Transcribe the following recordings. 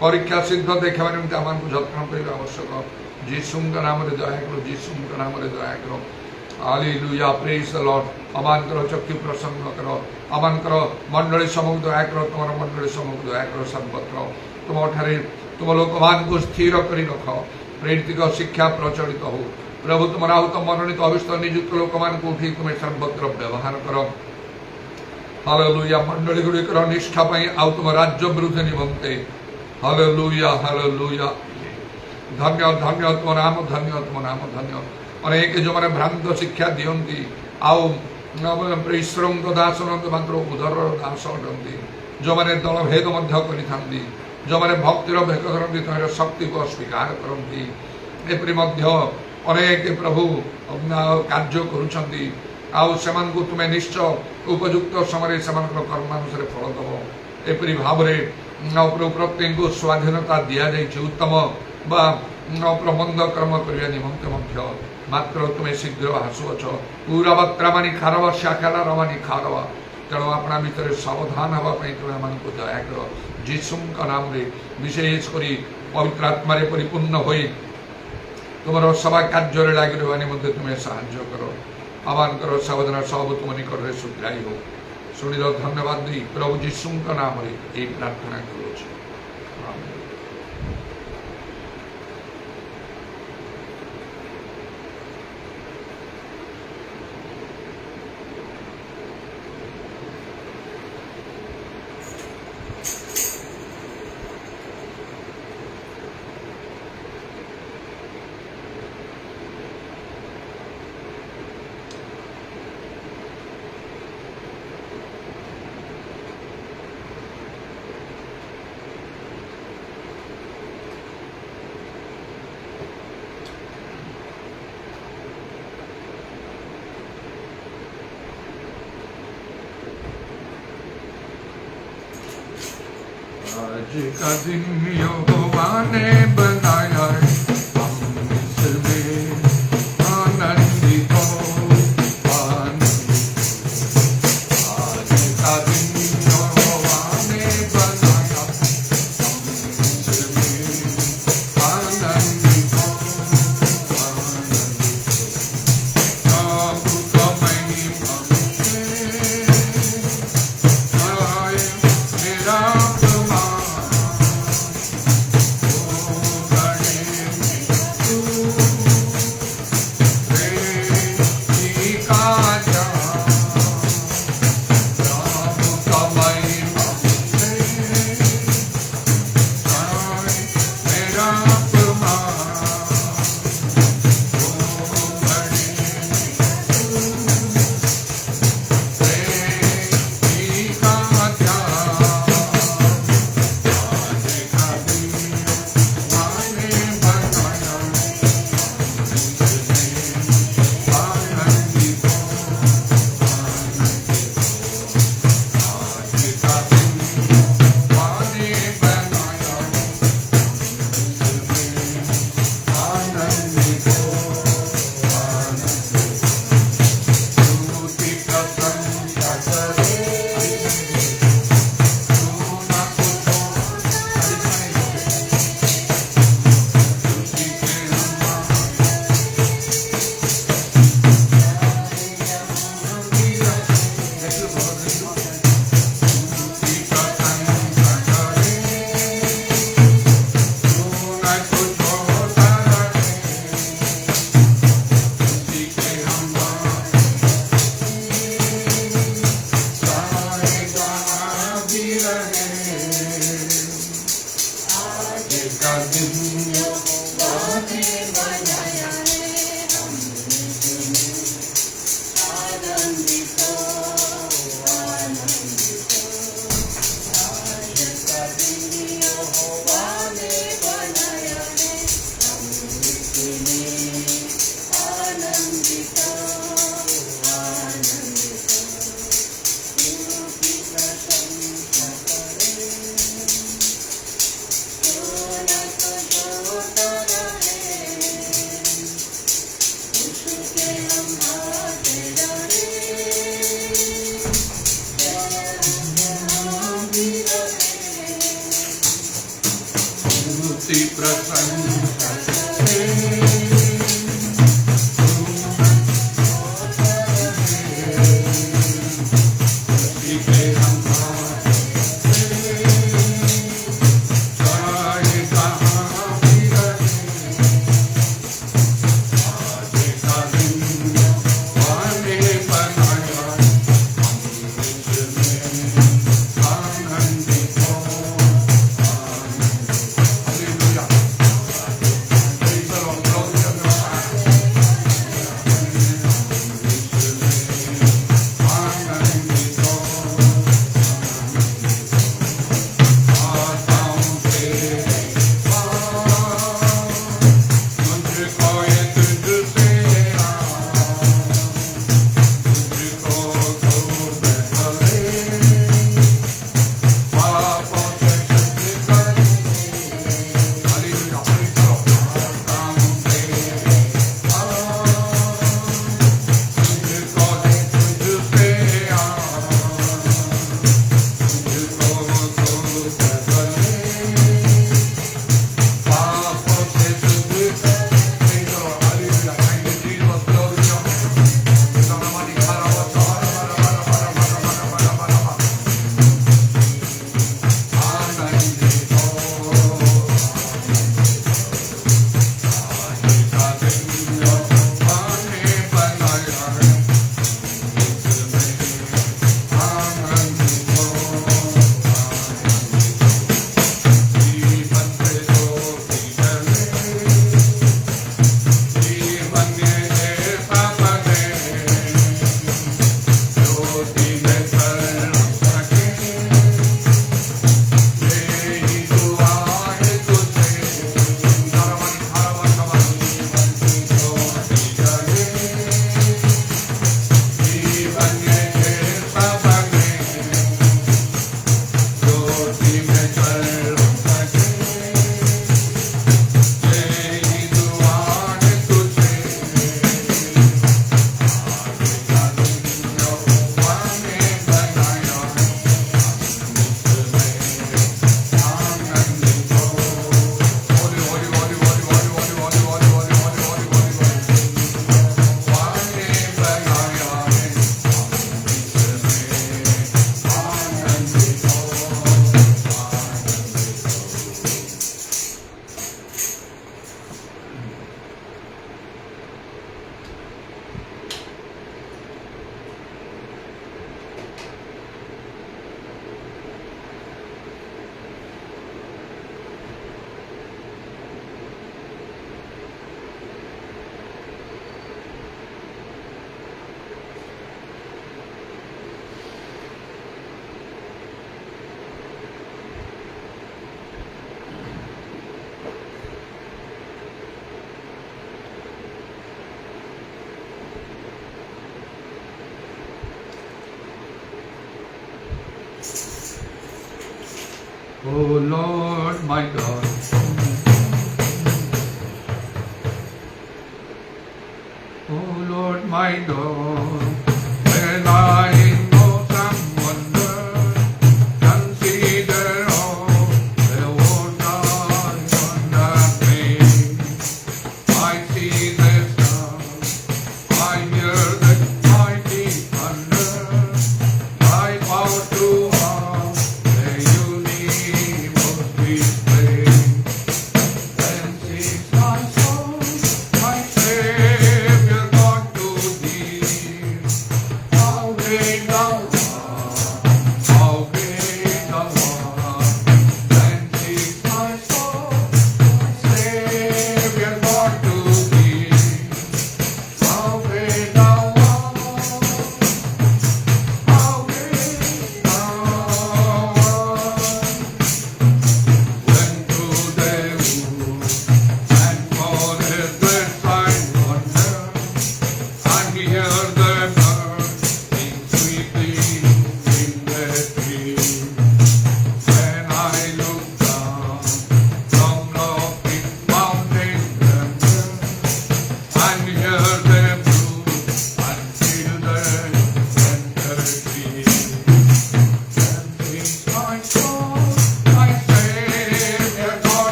परीक्षा सिद्ध देखा निमित्त आमान को जत्न करिबा आवश्यक जीसुଙ୍କ नामରେ दया करो जीसुଙ୍କ नामରେ दया करो हालेलुया प्रेज द लॉर्ड अमान करो चक्षु प्रसन्न करो अमान करो मंडली समूह दया करो तुम मंडली समूह दया करो सर्वत्र तुम ठारे तुम लोक मान को स्थिर करी रख प्रेरित शिक्षा प्रचलित हो प्रभु तुम आहूत मनोनीत अभिष्ट नियुक्त लोक मान को उठी तुम्हें सर्वत्र व्यवहार करो हालेलुया मंडली गुड़िकर निष्ठा आउ तुम राज्य वृद्धि निमंते हालेलुया हालेलुया धन्य धन्य तुम नाम धन्य अनेक जो मैंने भ्रांत शिक्षा दियंती आउ ईश्वर दास मात्र उदर दास अटंती जो मैंने दल भेद करी जो मैंने भक्तिर भेद करती तुम्हारे शक्ति को अस्वीकार करती एपरी अनेक प्रभु कार्य करुँच आउ तुम्हें निश्चय उपयुक्त समय कर्मानुसार फल दब एपरी भाव में प्रत्येक को स्वाधीनता दि जाए उत्तम प्रबंध कर्म करने निमंते मात्र तुम्हें शीघ्र आसुअछ पूराबानी खारवा शाखाला रवानी खारवा तेणु अपना भितर सावधान हाँपाई तुम्हें मान को दया कर जीसुଙ୍କ नाम रे विशेषकर पवित्र आत्मा परिपूर्ण हो तुम सभा कार्य लगी रहा निमंते तुम्हें साहाय्य कर आह्वान कर सावधान सब तुम निकट सुधाई हो शुणी धन्यवाद दी प्रभु जीसुଙ୍କ नाम रे यही प्रार्थना करुँच आज का दिन यहोवा ने बनाया है, हम इसमें आनंदित हो, आनंदित हो। आज का दिन यहोवा ने बनाया, हम इसमें आनंदित हो, आनंदित हो। प्रभु का महिमा मेरा Oh Lord my God, oh Lord my God, when I know some wonder, consider all the wonders on the plain. I see the stars, I hear the mighty thunder, I bow to all the universe display. Then sings my soul, my Savior God to thee.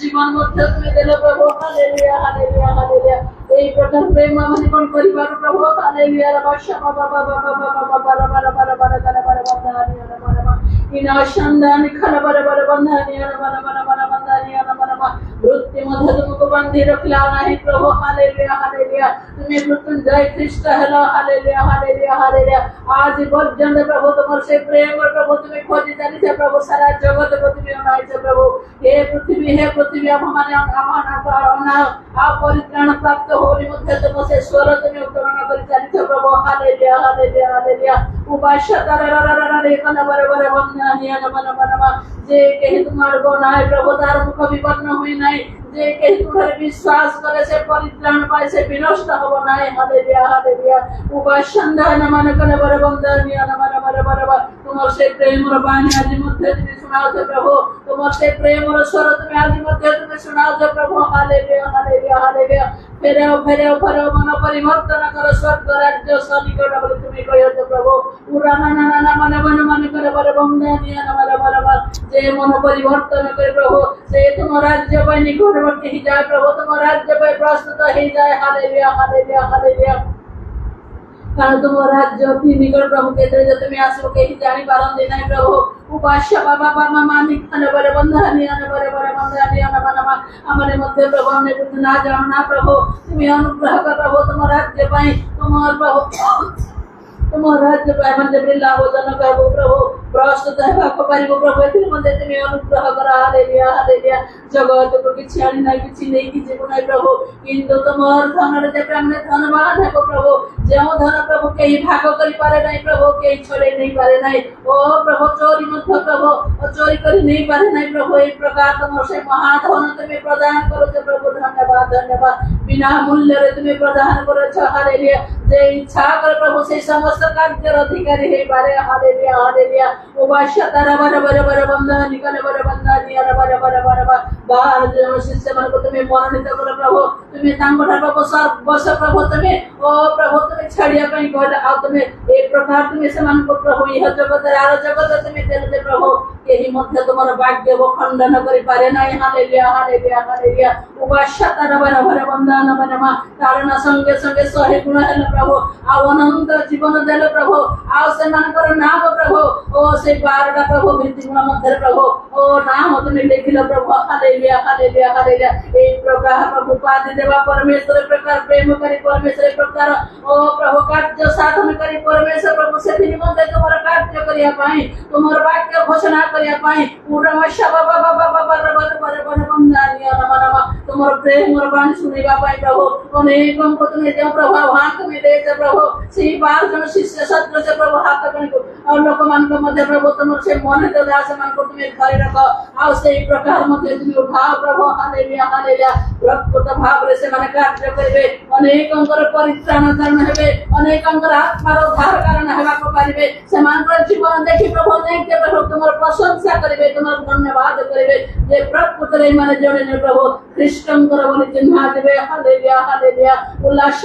জীবন মধ্যে তুমি দিলে প্রভু, hallelujah hallelujah hallelujah. এই প্রকার প্রেম আমি জীবন করিবার প্রভু, hallelujah. বাবা বাবা বাবা বাবা বাবা বাবা বাবা বাবা বাবা বাবা বাবা ইনা সন্ধান খালা বাবা বাবা বন্ধনী বাবা বাবা বাবা বন্ধনী বাবা वृत्ति मध्य तुमको बंधी रखला नहीं प्रभु, हालेलुया हालेलुया। तुम्हें Mrityunjay Christ hello, hallelujah hallelujah hallelujah. आज पर्यंत प्रभु तुमर से प्रेम प्रभु तुम्हें खोजी जानी छे प्रभु, सारा जगत को तुम्हें अनाई छे प्रभु। हे पृथ्वी अब हमारे आप परित्राण प्राप्त होली मध्य तुम से स्वर तुम्हें उत्तोलन करि जानी छे प्रभु, हालेलुया हालेलुया हालेलुया। उपासता रे कन बरे वंदनीय नमन मनवा जे कहि तुम्हार गो नाय प्रभु, तार मुख विवर्ण हुई नाय। जे कहि तुम्हारे विश्वास करे से परित्राण पाए से विनष्ट हबो नाय, हालेलुया हालेलुया। उपासंदा नमन कन बरे वंदनीय नमन बरे तुमर से प्रेम रो बाणी आज मध्य तुम्हें सुनाओ छे प्रभु, तुमर से प्रेम रो स्वर तुम्हें आज मध्य तुम्हें सुनाओ छे प्रभु, हालेलुया हालेलुया हालेलुया। फेरे मन परिवर्तन कर स्वर्ग राज्य सनिकट बोली तुम्हें कहियो छे प्रभु। उराना ना ना मन करे बरे वंदनीय नमन बरे जे मन परिवर्तन करे प्रभु, से तुम राज्य पर निकटवर्ती ही जाए प्रभु, तुम राज्य पर प्रस्तुत ही जाए, हालेलुया हालेलुया हालेलुया। कारण तुम राज्य अति निकट प्रभु के तेरे तुम्हें आसो के ही जानी पारंदी नहीं प्रभु। उपास्य बाबा बाबा मानिक अने बरे बंधनीय अने बरे बंधनीय नमनमा हमारे मध्य प्रभु हमने कुछ ना जानना प्रभु, तुम्हें अनुग्रह कर प्रभु। तुम राज्य पाई तुम प्रभु तुम राज्य पाई मंदिर बिल्ला वचन कहबो प्रभु, प्रस्तुत है को परिबो प्रभु। एतिर मध्य तुम्हें अनुग्रह कर, हालेलुया हालेलुया। जगत को किछि आनी नहीं किछि नहीं किछि को नहीं प्रभु, किंतु तुमर धन रे प्रेम ने धन्यवाद है प्रभु। जो धन प्रभु के ही भाग करि पारे नहीं प्रभु, के ही छोड़े नहीं पारे नहीं। ओ प्रभु चोरी मत प्रभु, चोरी करि नहीं पारे नहीं प्रभु। एक प्रकार तुम से महाधन तुम्हें प्रदान करो छे प्रभु, धन्यवाद धन्यवाद। बिना मूल्य रे तुम्हें प्रदान करो छे, हालेलुया। जे इच्छा कर प्रभु से समस्त कार्य अधिकारी हे पारे, हालेलुया हालेलुया। उपास्य तारा बरे बंधन निकले बरे बंधन नियर बरे बाहर जो शिष्य मन को तुम्हें मनोनीत करो प्रभु। तुम्हें तांगोठा प्रभु सब बस प्रभु तुम्हें ओ प्रभु तुम्हें छड़िया पई कहले आ तुम्हें एक प्रकार तुम्हें समान को प्रभु यह जगत आर जगत तुम्हें देले प्रभु, केही मध्य तुमर भाग्य वो खंडन करि पारे नाही, हालेलुया हालेलुया हालेलुया। उपास्य तारा बरे बंधन बनमा कारण संगे संगे सहे गुण हेले प्रभु, आ अनंत जीवन देले प्रभु। आ से मानकर नाम प्रभु ओ से बारटा प्रभु भित्ति गुण मध्य प्रभु ओ नाम तुम्हें लिखिल प्रभु, हालेलुया हालेलुया हालेलुया। एक प्रकार प्रभु पाद देवा परमेश्वर प्रकार प्रेम करी परमेश्वर प्रकार ओ प्रभु कार्य साधन करी परमेश्वर प्रभु से निमंते तुमर कार्य करिया पाई, तुमर वाक्य घोषणा करिया पाई। पूर्ण शबा बाबा बाबा बरे बंधनीय नमनमा तुमर प्रेम और बाणी सुनिबा पाई प्रभु। अनेकम को तुम्हें जो प्रभु आह्वान तुम्हें दे छे प्रभु, सी 12 जन शिष्य सत्र से प्रभु हाथ करी को और लोक मान को मध्य प्रभु तुमर से मन दे दास मान को तुम्हें धरि रखो। आ से प्रकार मध्य तुम्हें उठाओ प्रभु, हालेलुया हालेलुया। प्रकृत भाव रे से माने कार्य करिवे, अनेकंकर परित्राण कारण हेबे, अनेकंकर आत्मार उद्धार कारण हेबा को पारिबे। समानकर जीवन देखि प्रभु देखते प्रभु तुमर प्रशंसा करिवे, तुमर धन्यवाद करिवे। जे प्रकृत रे माने जणे ने प्रभु ख्रिस्टंकर बोली चिन्ह देबे, हालेलुया हालेलुया। उल्लास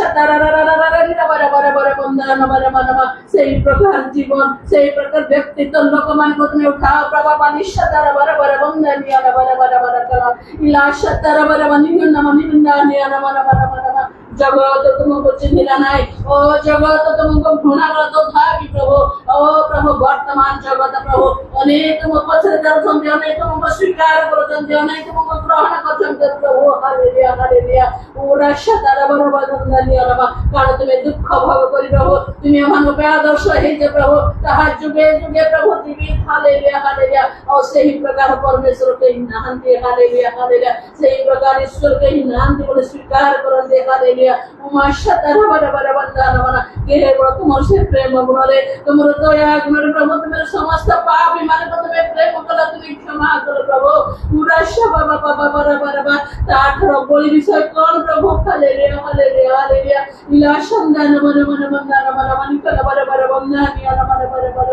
बरे बंधन बरे मनवा सेही प्रकार जीवन सेही प्रकार व्यक्तित्व लोक मान को तुम्हें उठाओ प्रभु। पानिशतर बरे बंधनीय बरे कला इलाश तर बरे निन्न निन्दानीय बरे जगत तुमको चिन्हिला नहीं, ओ जगत तुमको घृणा करतो थाकी प्रभु। ओ प्रभु वर्तमान जगत प्रभु अनेक तुमको पछरे करछन्ते, अनेक तुमको स्वीकार करछन्ते, अनेक तुमको ग्रहण करछन्ते प्रभु, हालेलुया हालेलुया। पूरा शतर बरोबर धन्यवाद बाबा। कारण तुम्हें दुख भोग करी प्रभु, तुम्हें मानो पे आदर्श हे जे प्रभु ताहा जुगे जुगे प्रभु जीवित, हालेलुया हालेलुया। और सही प्रकार परमेश्वर के नांति, हालेलुया हालेलुया। सही प्रकार ईश्वर के नांति बोले स्वीकार करते, हालेलुया। उमा शतर बरे बंधन बना केवल तुमर से प्रेम गुण रे तुमर दया गुण रे प्रभु तुम्हें समस्त पाप मान को तुम्हें प्रेम कला तुम्हें क्षमा करो प्रभु। पूरा शबा बाबा ତାଠାରୁ ବଳି ବିଷୟ କଣ ପ୍ରଭୁ ହାଲେଲୁୟା ହାଲେଲୁୟା ହାଲେଲୁୟା ଇଲାସନ୍ଦାନ ମନ ମନ ମନ୍ଦାନ ମନ ମନ କଲ ବର ବର ବନ୍ଦାନି ଅନ ମନ ବର ବର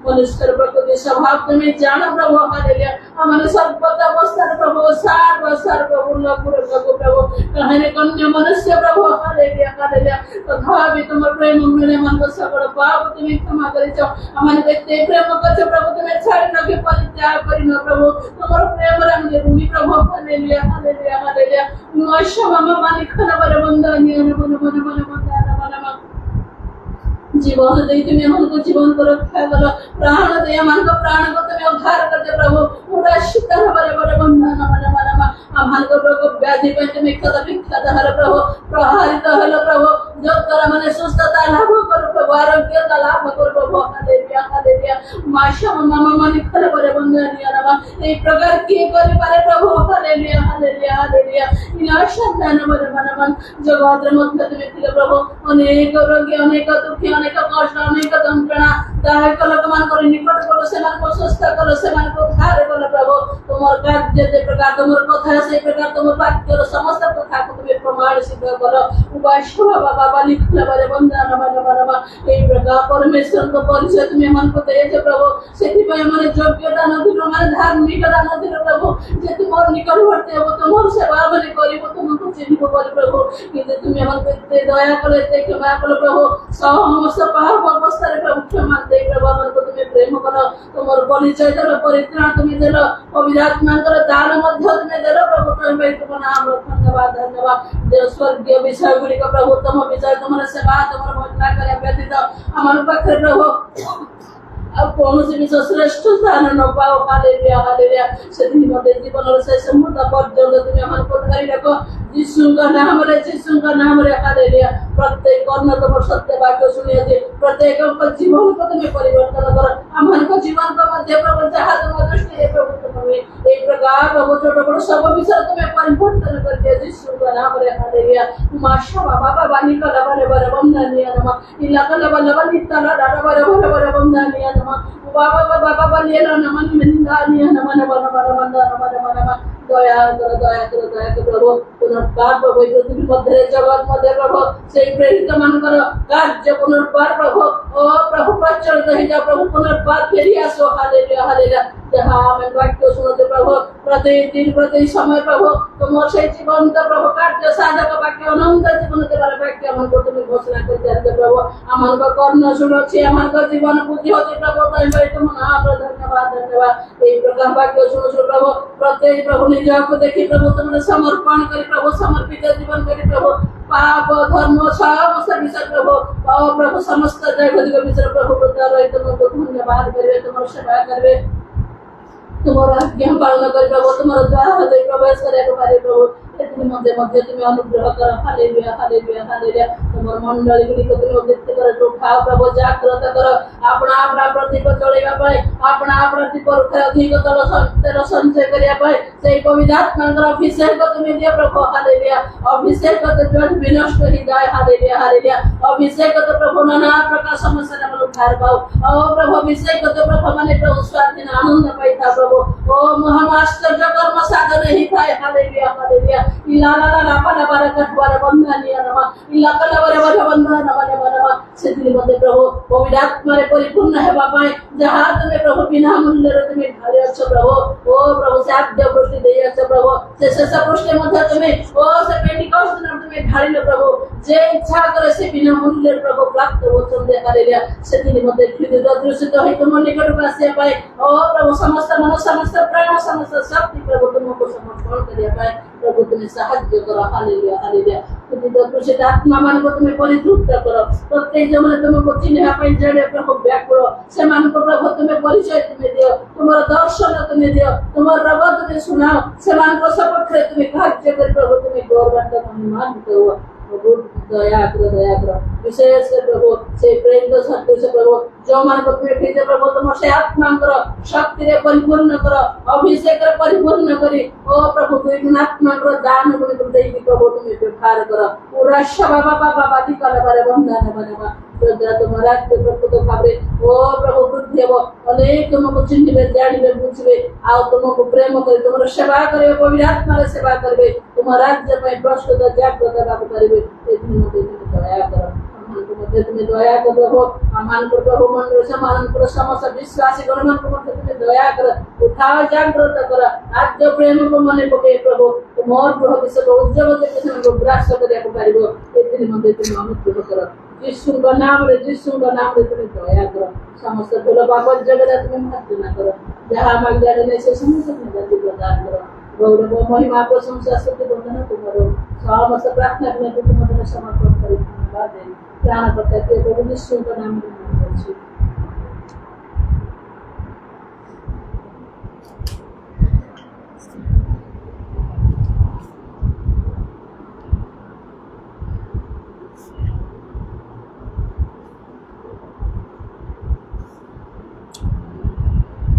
ମନୁଷ୍ୟର ପ୍ରକୃତି ସ୍ୱଭାବ তুমি জানো প্রভু হালেলুয়া আমাদের সর্বত অবস্থার প্রভু সার প্রভু লগুর প্রভু কাহারে কন্যা মনুষ্য প্রভু হালেলুয়া হালেলুয়া তথাপি তোমার প্রেম মেলে মন সকল পাপ তুমি ক্ষমা করেছ আমাদের দেখতে প্রেম করছো প্রভু তুমি ছাড়ি নকে পরিত্যাগ করি না প্রভু তোমার প্রেমরে আমাদের রুমি প্রভু হালেলুয়া হালেলুয়া হালেলুয়া মশা মামা মালিক খানা বলে বন্দানি অন মন মন মন বন্দানা মন জীবন দেই তুমি আমাকে জীবন को रक्षा करो प्राण दे हमको प्राण को तुम्हें उद्धार कर दे प्रभु पूरा शीतल हमारे बड़े बंधन हमारे हमको प्रभु व्याधि पे तुम्हें कदा विख्यात हर प्रभु प्रहारित हलो प्रभु जो तोरा मने सुस्थता लाभ करो प्रभु आरोग्यता लाभ करो प्रभु हालेलुया हालेलुया माशा मामा मने खरे बड़े बंधन यानवा এই প্রকার কি করে পারে প্রভু হালেলুয়া হালেলুয়া হালেলুয়া ইলাশা দান বড় মনমন জগতের মধ্যে তুমি ছিলে প্রভু অনেক রোগী অনেক দুঃখী অনেক কষ্ট অনেক যন্ত্রণা দয়া করে ଲୋକମାନଙ୍କର ନିକଟ କର ସେମାନଙ୍କୁ ସୁସ୍ଥ କର ସେମାନଙ୍କୁ ଉଦ୍ଧାର କର ପ୍ରଭୁ ତୁମର କାର୍ଯ୍ୟ ଯେ ପ୍ରକାର ତୁମର କଥା সেই প্রকার তোমার বাক্যর সমস্ত কথাকে তুমি প্রমাণ সিদ্ধ কর উপাস্য বাবা লিখলে বলে বন্ধন বাবা এই প্রকার পরমেশ্বরଙ୍କ পরিচয় তুমি আমাকে দিয়েছো প্রভু ସେଥିପାଇଁ ଆମର যোগ্যতা নথিল মানে ধার্মিকতা নথিল প্রভু যে তোমার নিকটবর্তী হব তোমার সেবা বলে করিব তোমাকে চিনিব বলে প্রভু কিন্তু তুমি আমাকে দয়া করে ক্ষমা করো প্রভু সমস্ত পাপ অবস্থায় প্রভু ক্ষমা দেই প্রভু আমাকে তুমি প্রেম করো তোমার পরিচয় দেল পরিত্রাণ তুমি দেল অবিরাত্মাଙ୍କର দান ମଧ୍ୟ তুমি দেল প্রভু তুমি তোমার নাম ধন্যবাদ ধন্যবাদ দেব স্বর্গীয় বিষয় গুলিক প্রভু তম বিষয় তোমার সেবা তোমার মহিমা କରିବା ବ୍ୟତୀତ আমার পাখে প্রভু ଆଉ କୌଣସି ବିଷୟ ଶ୍ରେଷ୍ଠ ସ୍ଥାନ ନ ପାଉ ହାଲେଲୁୟା ହାଲେଲୁୟା ସେଦିନ ମୋତେ ଜୀବନର ଶେଷ ମୁହୂର୍ତ୍ତ ପର୍ଯ୍ୟନ୍ତ তুমি আমাকে ধরে রাখো যিশুଙ୍କ ନାମରେ ହାଲେଲୁୟା ପ୍ରତ୍ୟେକ କର୍ଣ୍ଣ ତମର ସତ୍ୟ ବାକ୍ୟ ଶୁଣିଅଛି ପ୍ରତ୍ୟେକଙ୍କ ଜୀବନକୁ তুমি ପରିବର୍ତ୍ତନ କର ଆମମାନଙ୍କ ଜୀବନଙ୍କ ମଧ୍ୟ ପ୍ରଭୁ ଯାହା ତୁମ ଦୃଷ୍ଟିରେ ପ୍ରଭୁ ତୁମେ এই ପ୍ରକାର ପ୍ରଭୁ ଛୋଟ ବଡ଼ ସବୁ ବିଷୟ তুমি ପରିବର୍ତ୍ତନ କରିଦିଅ যিশুଙ୍କ ନାମରେ ହାଲେଲୁୟା ମାଶା ବାବା ବାନି କଲା ବରେ ବରେ ବନ୍ଦାନିଆ ନମ ଇଲାକଲା ବଲ ବଲି ତଲା ଡାଡ ବରେ ବରେ ବରେ ବନ୍ଦାନିଆ ନମ ବାବା ବଲିଏଲ ନମ ନିନ୍ଦାନିଆ ନମ ନମ ନମ দয়া করো প্রভু পুনর্বার প্রভু পৃথিবী মধ্যে জগৎ মধ্যে প্রভু সেই প্রেরিত মানকর কার্য পুনর্বার প্রভু ও প্রভু প্রচলিত হয়ে যাও প্রভু পুনর্বার ফেরি আসো হালেলুয়া হালেলুয়া যাহা আমি বাক্য শুনতে প্রভু প্রতিদিন প্রতি সময় প্রভু তোমার সেই জীবন্ত প্রভু কার্য সাধক বাক্য অনন্ত জীবন দেবার বাক্য আমাকে তুমি ঘোষণা করতে আসবে প্রভু আমাকে কর্ণ শুনছি আমাকে জীবন বুঝি হচ্ছে প্রভু তাই তোমার নাম ধন্যবাদ ধন্যবাদ এই প্রকার বাক্য শুনছো প্রভু প্রত্যেক প্রভু নিজকে দেখি প্রভু তোমার সমর্পণ করি প্রভু সমর্পিত জীবন করি প্রভু পাপ ধর্ম সমস্ত বিষয় প্রভু প্রভু সমস্ত জগতিক বিষয় প্রভু রহি তোমাকে ধন্যবাদ করবে তোমার সেবা করবে তোমার আজ্ঞা পালন করি প্রভু তোমার দ্বারা হৃদয় প্রবেশ করে পারে প্রভু এর মধ্যে মধ্যে তুমি অনুগ্রহ করো হালেলুয়া হালেলুয়া হালেলুয়া তোমার মণ্ডলী গুলিকে তুমি উদ্দীপ্ত করে উঠাও প্রভু জাগ্রত করো আপনা আপনা প্রদীপ চলিবা পাই আপনা আপনা দীপরুক্ষে অধিকতর তেল সঞ্চয় করিয়া পাই সেই পবিত্রাত্মাଙ୍କର অভিষেক তুমি দিও প্রভু হালেলুয়া অভিষেক বিনষ্ট হৃদয় হালেলুয়া হালেলুয়া অভিষেক প্রভু নানা প্রকার সমস্যা আমরা উদ্ধার পাও ও প্রভু অভিষেক প্রভু মানে প্রভু স্বাধীন আনন্দ পাইতা প্রভু ও মহান আশ্চর্য কর্ম সাধনে হিতায় হালেলুয়া হালেলুয়া ইলালা লাপালা বারাকাত বারে বন্ধনিয়া নমা ইলাকালা বারে বারে বন্ধনা নমা নমা সেদিন মধ্যে প্রভু পবিত্র আত্মারে পরিপূর্ণ হেবা পাই যাহা তুমি প্রভু বিনা মূল্যের তুমি ঢালি আছো প্রভু ও প্রভু সাধ্য বৃষ্টি দেই আছো প্রভু সে শেষ বৃষ্টির মধ্যে তুমি ও সে পেন্টিকস্ট দিন তুমি ঢালিল প্রভু যে ইচ্ছা করে সে বিনা মূল্যের প্রভু প্রাপ্ত বচন দেখালিয়া সেদিন মধ্যে হৃদয় দৃষ্টিত হই তোমার নিকটে আসিয়া পাই ও প্রভু সমস্ত মন সমস্ত প্রাণ সমস্ত শক্তি প্রভু তোমাকে সমর্পণ করিয়া পাই প্রভু তুমি সাহায্য করো হালেলুয়া হালেলুয়া তুমি দৃষ্টিত আত্মা মানব তুমি পরিতৃপ্ত করো প্রত্যেক জমনে তোমাকে চিহ্না পাই জড়ে প্রভু ব্যাকুল সেମାନଙ୍କୁ প্রভু তুমি পরিচয় তুমি দিও তোমার দর্শন তুমি দিও তোমার রব তুমি শুনাও সেମାନଙ୍କ সপক্ষে তুমি কার্য করে প্রভু তুমি গৌরবান্বিত সম্মানিত হও প্রভু দয়া করো বিশেষ প্রভু সেই প্রেম সন্তোষ প্রভু ଯୋଉମାନଙ୍କୁ তুমি ভিজে প্রভু তোমার সেই আত্মাଙ୍କର শক্তিরে পরিপূর্ণ কর অভিষেকরে পরিপূর্ণ করি ও প্রভু দুই আত্মাଙ୍କର দান গুলিকে দেই প্রভু তুমি ব্যবহার কর পুরা বাবা দিকলে বারে বন্ধন বাবা তোমার রাজ্য প্রকৃত ভাবে ও প্রভু বৃদ্ধি হব अनेक तुमको चिन्हिबे जानिबे बुझिबे आओ तुमको प्रेम करे तुमर सेवा करे पवित्र आत्मा रे सेवा करबे तुम राज्य में प्रस्तुत जागृत बाबू करबे एतनी मते दया कर मध्य तुम्हें दया कर प्रभु अमान को प्रभु मंडल समान को समस्त विश्वासी गणमान को मध्य तुम्हें दया कर उठाओ जागृत कर आज जो प्रेम को मने पके प्रभु तुम और प्रभु विश्व को उज्जवल के किसी को ग्रास करे को पारिबो एतनी मते तुम्हें अनुग्रह कर यीशु का नाम रे तुम्हें दया कर समस्त फूल बाबा जगत तुम्हें प्रार्थना कर जहां मांग जाने से समस्त गति प्रदान कर गौरव महिमा प्रशंसा स्तुति वंदना तुम्हारो समस्त प्रार्थना में तुम्हारे समर्पण करी धन्यवाद दे प्राण प्रत्यय प्रभु यीशु का नाम में करछि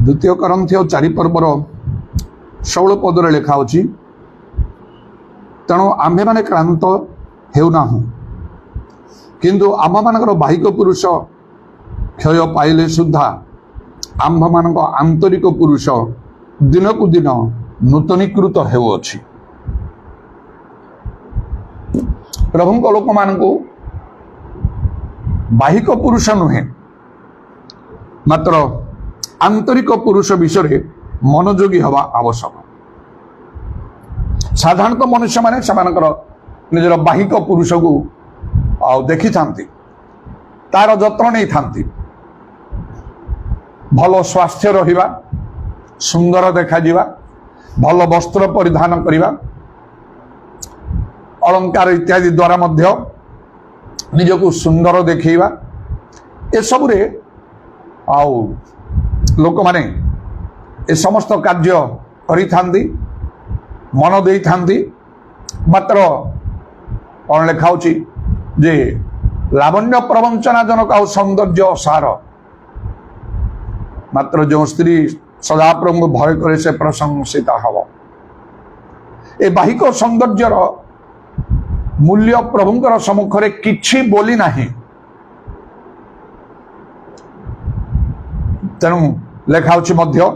द्वितीय करंथी 4 पर्वर 16 पदरे लिखा होची तेणु आम्भे माने क्रांत हेउना हूँ किंतु आम मानकर बाहिक पुरुष क्षय पाइले सुद्धा आम्भ मानक आंतरिक पुरुष दिनकु दिन नूतनीकृत हेउअछि प्रभुଙ୍କ लोक मानकु बाहिक पुरुष नुहे मात्र आंतरिक पुरुष विषय मनोयोगी हवा आवश्यक साधारणतः मनुष्य माने सेमानकर निजर बाहिक पुरुष को देखी थांती तार जत्न नहीं थांती भल स्वास्थ्य रहिबा सुंदर देखा जीवा भल वस्त्र परिधान करिबा अलंकार इत्यादि द्वारा मध्य निजको सुंदर देखिबा ए सबरे आउ लोक माने ए समस्त कार्य करी थांती मन देई थांती मात्र कौन लिखा होची जे लावण्य प्रवंचना जनक आ सौंदर्य सार मात्र जो स्त्री सदा प्रभु भय करे से प्रशंसित हव ए बाहिक सौंदर्यर मूल्य प्रभुंकर सम्मुखरे किछि बोली नाही तेणु लेखा होची मध्य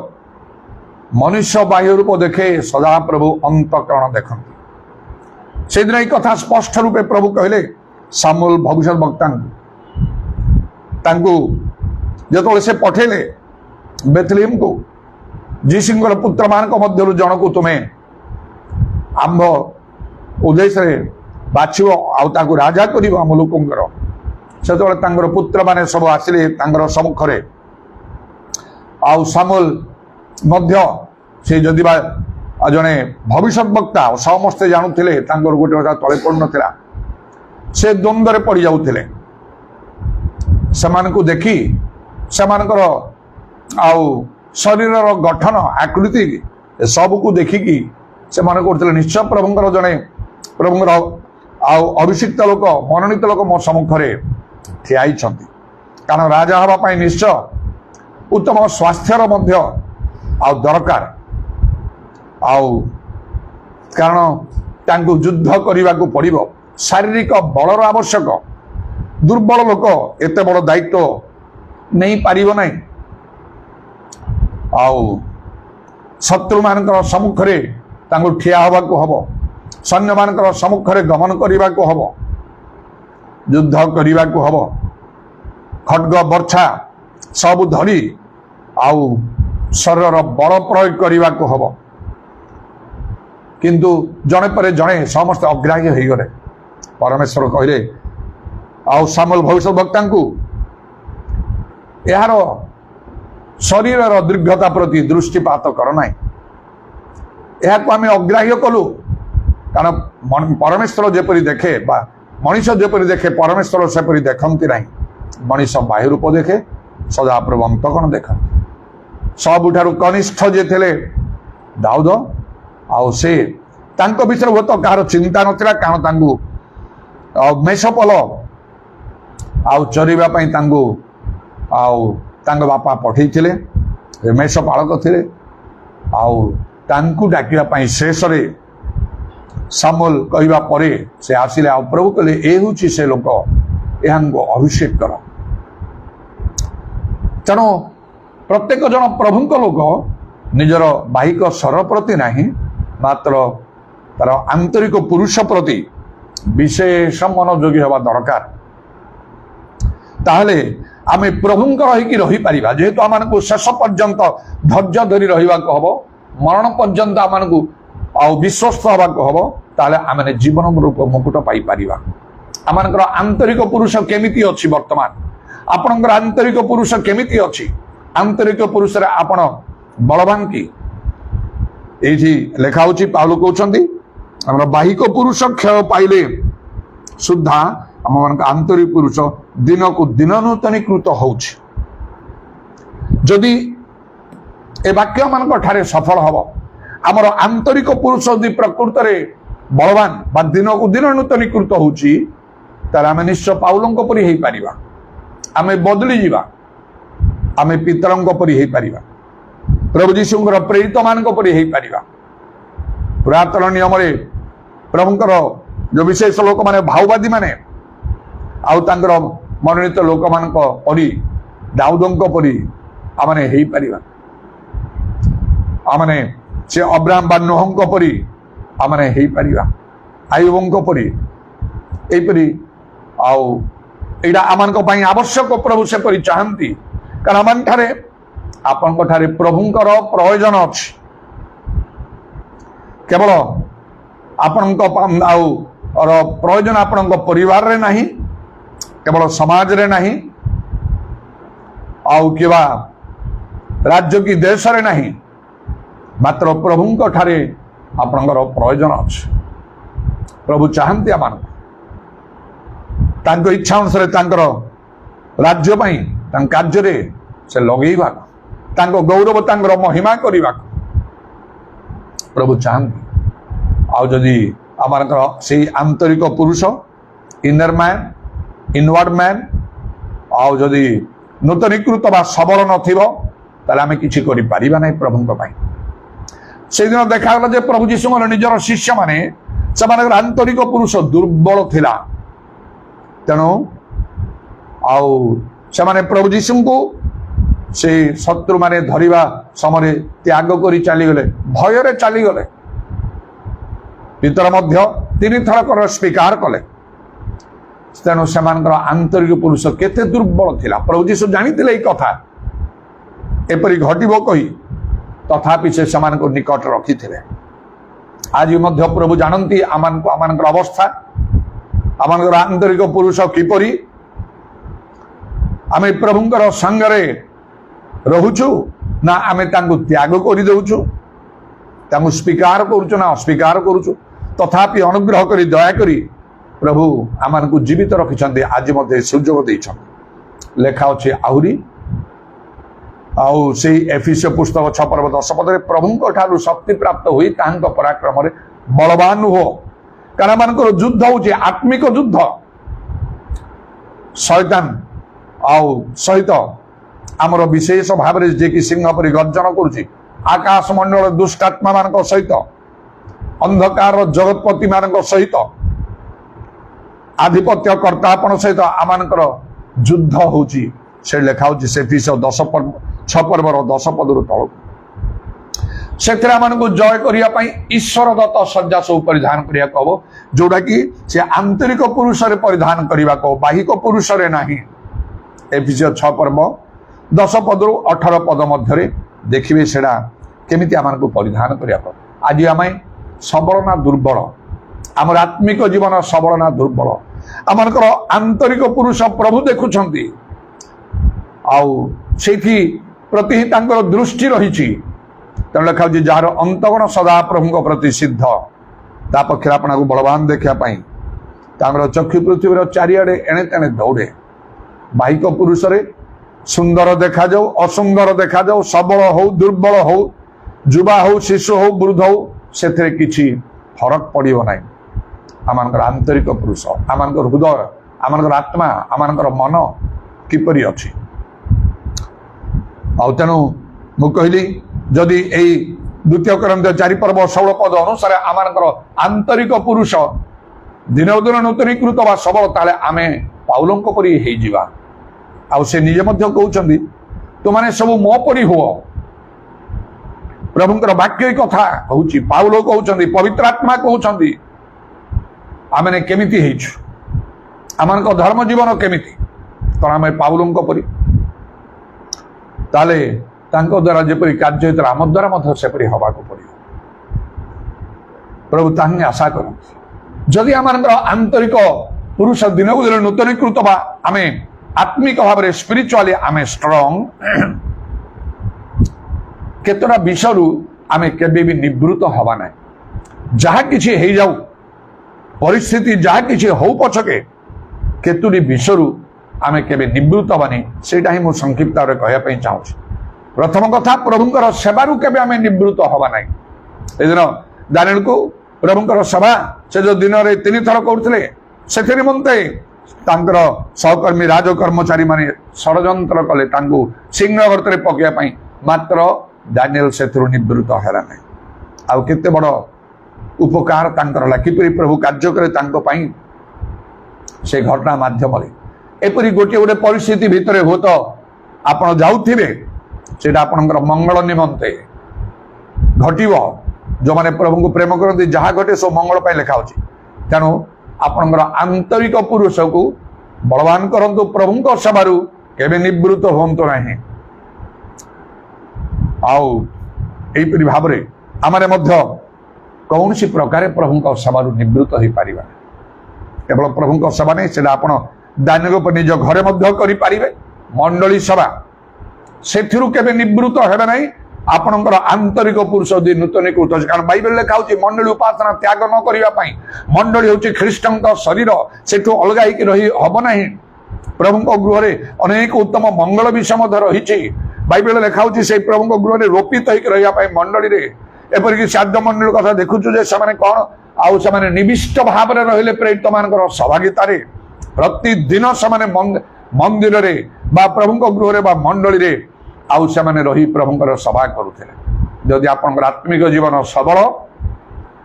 मनुष्य बाह्य रूप देखे सदा प्रभु अंतकरण देखते से दिन कथा स्पष्ट रूपे प्रभु कहले सामुएल भविष्य वक्ता जो से पठेले बेथलेहम को जीशुंकर पुत्र मान मध्य जन को तुम्हें आंभ उद्देश्य बाछिब आउ राजा कर आम लोकंर से पुत्र माने सब आसिले सम्मुखरे आउ सामुएल मध्य से जदि जड़े भविष्य वक्ता समस्ते जानूले गोटे कथा तले पड़ नाला से द्वंद्व पड़ जाऊे से देखी से शरीर गठन आकृति सबको देखिकी से मन करते निश्चय प्रभुंर जड़े प्रभुंर अभिषिक्त लोक मनोनीत लोक मो सम्मुखरे ठियाई कारण राजा हवाई निश्चय उत्तम स्वास्थ्यर मध्य दरकार कारण तांको युद्ध करने को पड़ो शारीरिक बलर आवश्यक दुर्बल लोक एते बड़ दायित्व नहीं पारिब नहीं शत्रु मान सम्मुखरे ठिया हवा को हब सैन्य मान सम्मुखरे गमन करने को हब युद्ध करने को हब खड्ग बर्छा सब धरी शरीर बल प्रयोग करने को हब किंतु जड़े पर जड़े समस्त अग्राह्य हो गले परमेश्वर कहले सामुएल भविष्य वक्ता यार शरीर दीर्घता प्रति दृष्टिपात कर ना आम अग्राह्य कलु कारण परमेश्वर जेपरी देखे मनीष जेपरी देखे परमेश्वर सेपरी देखती ना मनीष बाह्य रूप देखे सदा प्रभु अंतकण देखते सबुठारु कनिष्ठ जे थे दाऊद से विषय हुए तो कहार चिंता नथिला कारण मेषपल चरवाई बापा पठे मेषपालक थे डाकिया शेष सामुएल कहवा पर से आसिले प्रभु कहले ए हूँ से लोक यहाँ अभिषेक कर तेणु प्रत्येक जन प्रभुंक लोक निजर बाहिक स्वर प्रति नहीं मात्र तार आंतरिक पुरुष प्रति विशेष मनोयोगी हवा दरकार ताहले आमे प्रभुंकर होइकी रही परिबा जेहेतु आमानकु शेष पर्यंत धैर्य धरी रहिबाको हबो मरण पर्यंत आमानकु आ विश्वस्त हबाको हबो ताहले आमे जीवन रूप मुकुट पाई परिबा आमानकर आंतरिक पुरुष केमिति अछि वर्तमान आपनकर आंतरिक पुरुष केमिति अछि आंतरिक पुरुष रे आपण बलवान की एठी लेखा होछि पाउल कहउछंती हमर बाहिक पुरुष क्षय पाइले सुद्धा आम आंतरिक पुरुष दिन को दिन नूतनीकृत होछि जदि ए वाक्य मान ठारे सफल हब आमर आंतरिक पुरुष यदि प्रकृत रे बलवान बा दिन को दिन नूतनीकृत होछि तार आम निश्चय पाउलंक परि हेई परिबा आमे बदली जीवा आमे पितरंक परि हेई परिबा प्रभु जीशुंकर प्रेरित मानक परि हेई परिबा पुरातन नियम रे प्रभुंकर जो विशेष लोक माने भाववादी माने आउ तांकर मनोनीत लोक मानक परि दाऊदंक परि आमने हेई परिबा आमने से अब्राहम बा नोहंक परि आमने हेई परिबा आयुबंक परि एई परि आउ एडा आमान को पई आवश्यक प्रभु से परि चाहंती कारण आमान ठारे आपन को ठारे प्रभुंकर प्रयोजन अछि केवल आपन को आउ और प्रयोजन आपन को परिवार रे नहीं केवल समाज रे नहीं आउ केवा राज्य की देश रे नहीं मात्र प्रभुंक ठारे आपनकर प्रयोजन अछि प्रभु चाहंती आमान तांको इच्छा अनुसार तांकर राज्य पई तांक कार्य रे से लगेइबा तांको गौरव तांकर महिमा करिबा प्रभु चाहंती आउ जदि आमानकर से आंतरिक पुरुष इनर मैन इनवर्ड मैन आउ जदि नूतनीकृत बा सबल नथिबो ताले आमे किछि करि परिबा नै प्रभुंक पई से दिन देखागला जे प्रभु जीशु निजर शिष्य माने सेमानकर आंतरिक पुरुष दुर्बल थिला तेणु आउ सेमाने प्रभु जीशु को से शत्रु माने धरिबा समय त्याग करी चली गले भय रे चली गले पितर मध्य 3 थर कर स्वीकार कले तेणु सेमानकर आंतरिक पुरुष केते दुर्बल थिला प्रभु जीशु जानिथिले ई कथा एपरि घटिबो कहि तथापि से सेमानक निकट रखिथिले आज मध्य प्रभु जानती आमानकर अवस्था आमानकर आंतरिक पुरुष किपरि आमे प्रभुंकर संगरे रहुछु ना आमे तांको त्याग करि देउछु तांको स्वीकार करूछु ना अस्वीकार करूछु तथापि अनुग्रह करी दया करी प्रभु आमानकु जीवित रखिछन्ते आज मध्ये सुजोग दैछन लेखा अछि आहुरी आउ से एफिसियो पुस्तक 6 पर्व 10 पद रे प्रभुंक ठारु शक्ति प्राप्त होई तांक पराक्रम रे बलवान हो कारण मानकर युद्ध होचे आत्मिक युद्ध शैतान आउ सहित आमर विशेष भाव रे जे कि सिंह परि गर्जन करूची आकाश मंडल दुष्टात्मा मानक सहित अंधकार जगतपति मानक सहित आधिपत्य कर्तापन सहित आमानकर युद्ध होची से लेखा होची से एफिसियो 6 पर्वर 10 पदरु तळ सेथरा मानकु जय करिया पई ईश्वर दत्त सज्जा सब परिधान करिया कहबो जोडा कि से आंतरिक पुरुष रे परिधान करिवा को बाहिक पुरुष रे नाही एफिसियो 6 पर्व 10 पदरु 18 पद मध्य रे देखिबे सेडा केमिति आमानकु परिधान करिया को आज आमै सबल ना दुर्बल आमर आत्मिक जीवन सबल ना दुर्बल आमानकर आंतरिक पुरुष प्रभु देखुछंती आउ सेठी प्रति तांकर दृष्टि रहिछि तेणु लेखा जार अंतगण सदा प्रभु प्रति सिद्ध ता पक्षे आपना को बलवान देखा चक्षु पृथ्वी चारिआडे एणे तेणे दौड़े बाहिक पुरुष रे सुंदर देखा जाऊ असुंदर देखा जाऊ सबल हो दुर्बल हो युवा हो शिशु हो वृद्ध हो से किछि फरक पड़िबो नाही आमानकर आंतरिक पुरुष आमानकर हृदय आमानकर आत्मा आमानकर मन किपरि अछि आउ तेणु मु कहली जदि एई द्वितीय कोरिन्थियो 4 पर्व 16 पद अनुसार आमानकर आंतरिक पुरुष दिन दिन नूतनीकृत बा सबल ताले आमे पाउलंक परि हेई जिवा आउ से निजे मध्य कहउछंदी तुमने सब मो परी हुओ प्रभुंकर वाक्य कथा कहूँ पाउल कहते पवित्र आत्मा कहते आम केमिति आम धर्म जीवन केमिति कौन आम पाउल परी ताले द्वारा जपरी कार्य होता आम द्वारा सेपरी हवा को पड़ो प्रभु ताही आशा करती जदि आम आंतरिक पुरुष दिन को दिन नूतनीकृत आम आत्मिक भाव में स्पिरिचुअली आम स्ट्रंग केतटा विषय आम केबे भी निवृत्त हवा ना जहा किछि हे जाऊ परिस्थिति जहा किछि हो पछके केतुटी विषय आम केबे निवृत्त हवानी सेटा ही मु संक्षिप्त कहया पई चाहूछि। प्रथम कथा प्रभुंकर सेवारु केबे आम निवृत्त हवा ना एदिन दानिएल को प्रभुंकर सभा से जो दिन रे 3 थर करथिले से निमंते तांकर सहकर्मी राज कर्मचारी माने षडयंत्र कले तांको सिंह गर्तरे पकेया पई मात्र दानिएल सेथुरु निवृत्त हैला नै आउ केते बड़ उपकार तांकर ला किपरि प्रभु कार्य करे तांको पई से घटना माध्यम रे एपरि गोटे परिस्थिति भितरे हो तो आपण जाउथिबे सेटा आपनकर मंगल निमंते घटिबो जो माने प्रभु को प्रेम करते जहाँ घटे सो मंगल पाई लिखा होची तेणु आपनकर आंतरिक पुरुष को बलवान करंतु प्रभु को सभारु केबे निवृत्त होंतो नाही आउ एपरि भाव रे आमारे मध्य कौनसी प्रकार प्रभु को सभारु निवृत्त हो पारिबा केवल प्रभु को सभा नहीं सेटा आपण दानिएल पर निज घरे मध्य करि पारिबे मंडली सभा सेथिरु केबे निवृत्त हेबे नाही आपणकर आंतरिक पुरुष दी नूतनीकृत कारण बाइबल लिखा होची मंडली उपासना त्याग न करिवा पई मंडली होची ख्रीष्टन का शरीर सेठु अलगा ही रही हब नाही प्रभु को गृह रे अनेक उत्तम मंगल विषय मध्य रहिछि बाइबल लिखा होची से प्रभु को गृह रे रोपित होई रहिया पई मंडली रे एपर कि साध्य मंडली कथा देखुछु जे समाने कोन आउ समाने निविष्ट भाव रे रहिले प्रेरित मानकर सहभागिता रे प्रतिदिन समाने मंदिर रे बा प्रभु को गृह रे बा मंडली रे आउ से रही प्रभुंकर सभा करुले जदि आपन आत्मिक जीवन सबल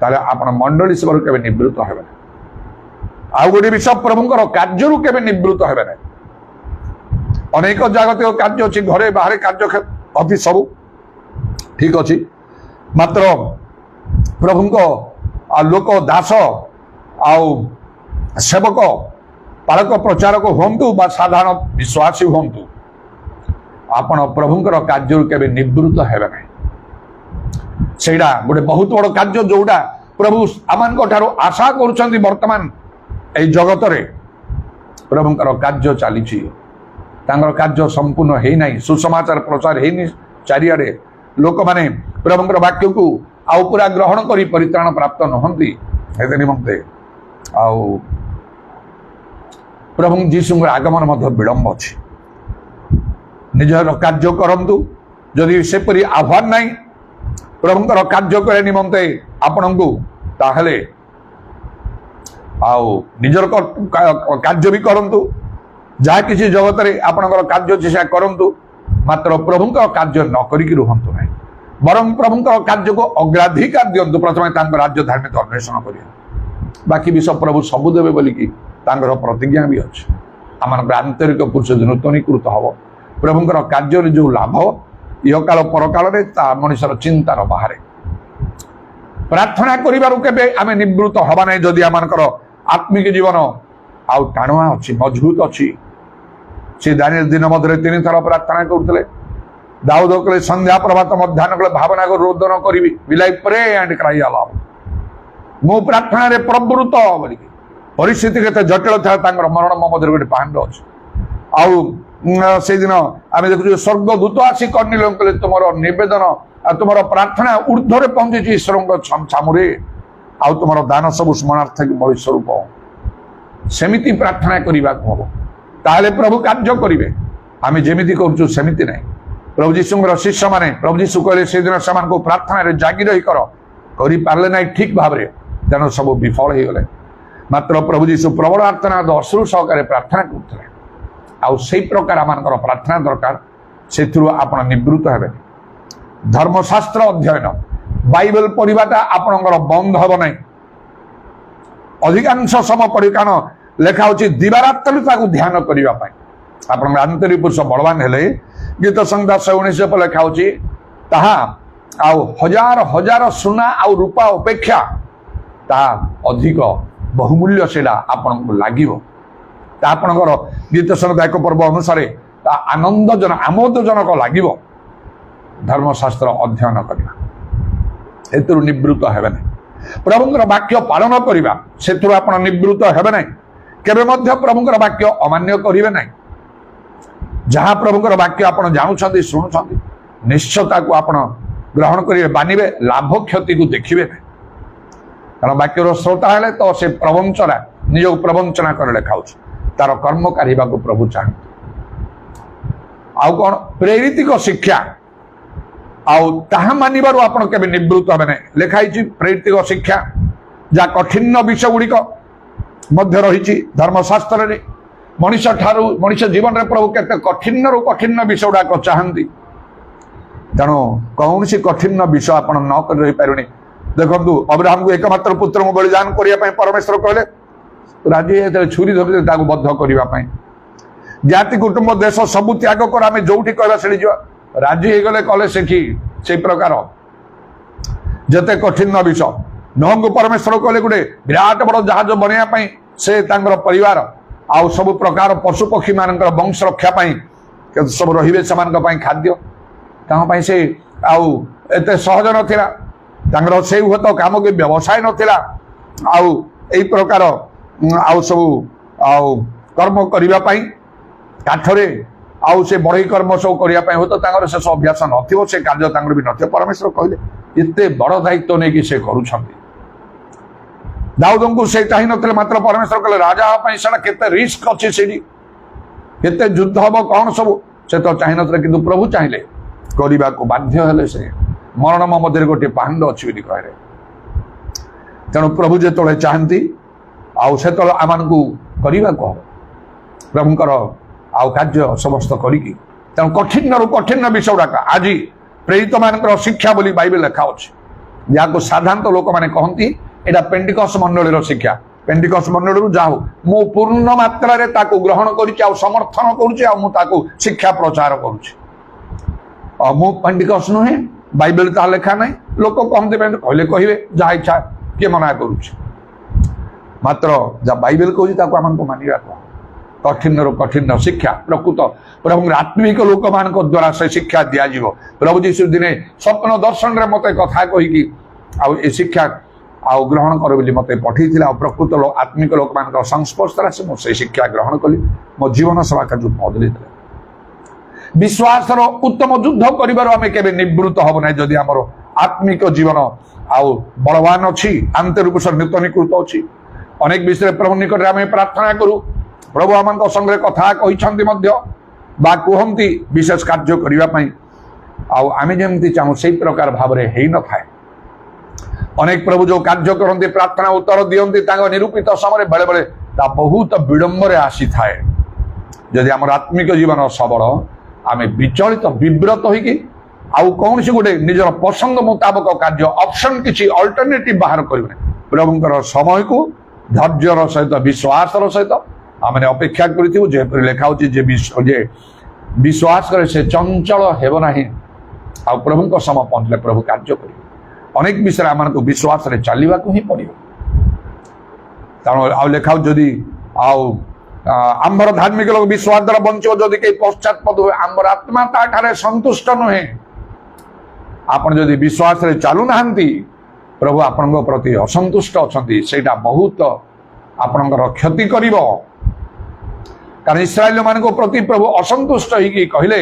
ताले आपन मंडली सभा केबे निवृत्त हेबे आउ गोटे विषय प्रभुंकर कार्य केबे निवृत्त हेबे ना अनेक जागतिक कार्य अछि घरे बाहर कार्य अति सब ठीक अछि मात्र प्रभुंको लोक दास आउ सेवक पालक प्रचारक होंतु बा साधारण विश्वासी होंतु आपण प्रभुंकर कार्य केबे निवृत्त हेबे नै सेडा गोटे बहुत बड़ कार्य जोडा प्रभु आमान को ठारो आशा करूछंती वर्तमान ए जगत रे प्रभुंकर कार्य चलीछि तांगर कार्य संपूर्ण हे नै सुसमाचार प्रचार हे नै चारियाडे लोक माने प्रभुंकर वाक्य को आउ पूरा ग्रहण करी परित्राण प्राप्त नहंती हेते निमंते आउ प्रभु जीशुंकर आगमन मध्य विलंब अछि निजर कार्य करंतु जदि सेपरी आह्वान नहीं प्रभुंकर कार्य करे निमंते आपनकु ताहले आउ निजर कार्य भी करंतु जहा किसी जगत रे आपनकर कार्य चेष्टा करंतु मात्र प्रभुंकर कार्य न करिकि रुहंतु नहीं बरं प्रभुंकर कार्य को अग्राधिकार दियंतु प्रथमे तांकर राज्य धार्मिक अन्वेषण करिया बाकी भी सब प्रभु सब देबे बोली कि तांकर प्रतिज्ञा भी अछि आमान आंतरिक पुरुष नूतनीकृत हबो प्रभुंकर कार्य जो लाभ इहकाल परकाल मनुष्यर चिंतार बाहर प्रार्थना करिबारु केबे आमे निवृत्त हवा नै जदि आमानकर आत्मिक जीवन आउ टाणुआ अछि मजबूत अछि से दानिएल दिन मध्य 3 थर प्रार्थना करथले दाऊद कहले संध्या प्रभात मध्याह्न कहले भावना को रोदन करिवि will I pray and cry aloud मो प्रार्थना रे प्रवृत्त बोली परिस्थिति केते जटिल था तांकर मरण मध्य गोटे पांड अछि आउ से दिन आम देखु स्वर्गदूत आसी कर्णिल कहले तुमर निवेदन आ तुमर प्रार्थना ऊर्ध्वरे पहुंची ईश्वर छामुरे आउ तुमर दान सब स्मरणार्थ बलि स्वरूप सेमिति प्रार्थना करने हम ताहले प्रभु कार्य करेंगे आम जमी करूँ सेमिति नहीं प्रभु जीशुर शिष्य मैंने प्रभु जीशु कहले से दिन से प्रार्थना जागी रही कर पारे ना ठीक भाव में तेणु सब विफल हो गले मात्र प्रभु जीशु प्रबल आर्तना अश्रु सहकार प्रार्थना करते आउ से प्रकार आम प्रार्थना दरकार से आप निवृत्त हे धर्मशास्त्र अध्ययन बाइबल पढ़ाटा आपणकर बंद हम ना अधिकांश समय पढ़ कारण लेखा होची दिवारात्र ध्यान करने आप आंतरिक पुरुष बलवान हेले गीत संहिता 19 पर लिखा होची ताहा आउ हजार हजार सुना आउ रूपा अपेक्षा ताहा अधिक बहुमूल्य सेटा आपन को लागिवो ता आपनकर गीत संहिता एक पर्व अनुसार ता आनंदजनक आमोदजनक लागिवो धर्मशास्त्र अध्ययन करबा हेतु निवृत्त हेबे नै प्रभुंकर वाक्य पालन करबा सेतु आपण निवृत्त हेबे नै केबे मध्य प्रभुंकर वाक्य अमान्य करिवे नै जहाँ प्रभुंकर वाक्य आपण जानुछंती सुनुछंती निश्चयता को आपण ग्रहण करिवे बानिबे लाभ क्षति को देखिबे नै कारण वाक्यर श्रोता हेले तो से प्रवंचना निज प्रवंचना कर लेखाउछ तार कर्म कारिबा को प्रभु चाहते आउ कौन प्रेरितिक शिक्षा आउ ताहा मानिबारु आपण केबे निवृत्त हेबे नै लेखाइछि प्रेरितिक शिक्षा जा कठिन विषय गुड़िक मध्य रही धर्मशास्त्र रे मनुष्य ठारू मनुष्य जीवन रे प्रभु केते कठिन रु कठिन विषय गुड़ाक चाहती तेणु कौन सी कठिन विषय आपण न कर रही पारुनी देखु अब्राहम को एकमात्र पुत्र को बलिदान करने परमेश्वर कहले राजी होते छुरी धरते बद्ध करने जाति कुटुंब देश सबू त्याग कर आम जो कहला से राजी हो गले कले से प्रकार जते कठिन विषय नोह को परमेश्वर कहले गोटे विराट बड़ जहाज बनवाई से परिवार आउ सब प्रकार पशु पक्षी मान वंश रक्षा सब रे से खाद्य तापाई से आउ एते सहज नथिला तांगर से हुए तो काम के व्यवसाय नथिला आउ एई प्रकार आउ सब आउ कर्म करिबा पई काठरे आउ से बढ़ई कर्म सब करिया पई हो तो तांगर से अभ्यास नथिबो से कार्य तांगर भी नथिबो परमेश्वर कहले एते बड़ दायित्व नै कि से करूछंती दाऊद को से चाहि नथिले मात्र परमेश्वर कहले राजा पई सेडा केते रिस्क अछि सेडी केते युद्ध हबो कोन सब से तो चाहि नथिले किंतु प्रभु चाहिले करिबा को बाध्य हेले से मरण मध्य गोटे पांड अच्छी कहे तेणु प्रभु जो चाहती आउ से आम को करने को प्रभुंकर आउ कार्य समस्त करी तेणु कठिन रु कठिन विषय गुड़ाक आज प्रेरित मान शिक्षा बोली बाइबल लेखा अच्छे जहाँ साधारणतः लोक मैंने कहती यहाँ पेंटिकस मंडल शिक्षा पेंटिकस मंडल जाऊ मु पूर्ण मात्रा ग्रहण कर समर्थन करुँ शिक्षा प्रचार करुँच मु पेंटिकस नुहे बाइबल ता लेखा ना लोक कहते कहले कहे जहाँ इच्छा किए मना करुच मात्र जहाँ बाइबल कहूँ आम मानिबा कठिन रु कठिन शिक्षा प्रकृत प्रभु आत्मिक लोक मान द्वारा से शिक्षा दिज्व प्रभु जीशु दिने स्वप्न दर्शन रे मत कथा कहीकि आउ ए शिक्षा आउ ग्रहण कर बोली मत पठे प्रकृत आत्मिक लोक मान संस्पर्श से शिक्षा ग्रहण कली मो जीवन सेवा कार्य बदली विश्वास उत्तम युद्ध कर निवृत्त हम ना जदि आमर आत्मिक जीवन आउ बलवान अच्छी आंतरिक नूतनीकृत अच्छी अनेक विषय प्रभु निकट आम प्रार्थना करूँ प्रभु आम संगे कथा कहते विशेष कार्य करने आम जमी चाहूँ से प्रकार भाव में हो न था अनेक प्रभु जो कार्य करते प्रार्थना उत्तर दियंती निरूपित समय बेले बेले बहुत विलंब आसी थाए जदि आम आत्मिक जीवन सबल आम विचलित विव्रत हो कौन सी गोटे निजर पसंद मुताबक कार्य ऑप्शन किसी अल्टरनेटिव बाहर करें प्रभुंकर समय को धैर्यर सहित विश्वास सहित आम अपेक्षा कर लेखा विश्वास करे से चंचल हेब ना आ प्रभु समय पहुंचले प्रभु कार्य करेंगे अनेक विषय आम विश्वास चलने को ही पड़े तेणु लेखा जदि आमर धार्मिक लोक विश्वास द्वारा बंचो जदि कई पश्चात्पद हुए आमर आत्मा ताठारे संतुष्ट नुहे आपन जदि विश्वास रे चालू नाहंती प्रभु आपन प्रति असंतुष्ट अछंती सेटा बहुत आपनकर क्षति करिवो कारण इस्राएल मान प्रति प्रभु असंतुष्ट ही कहले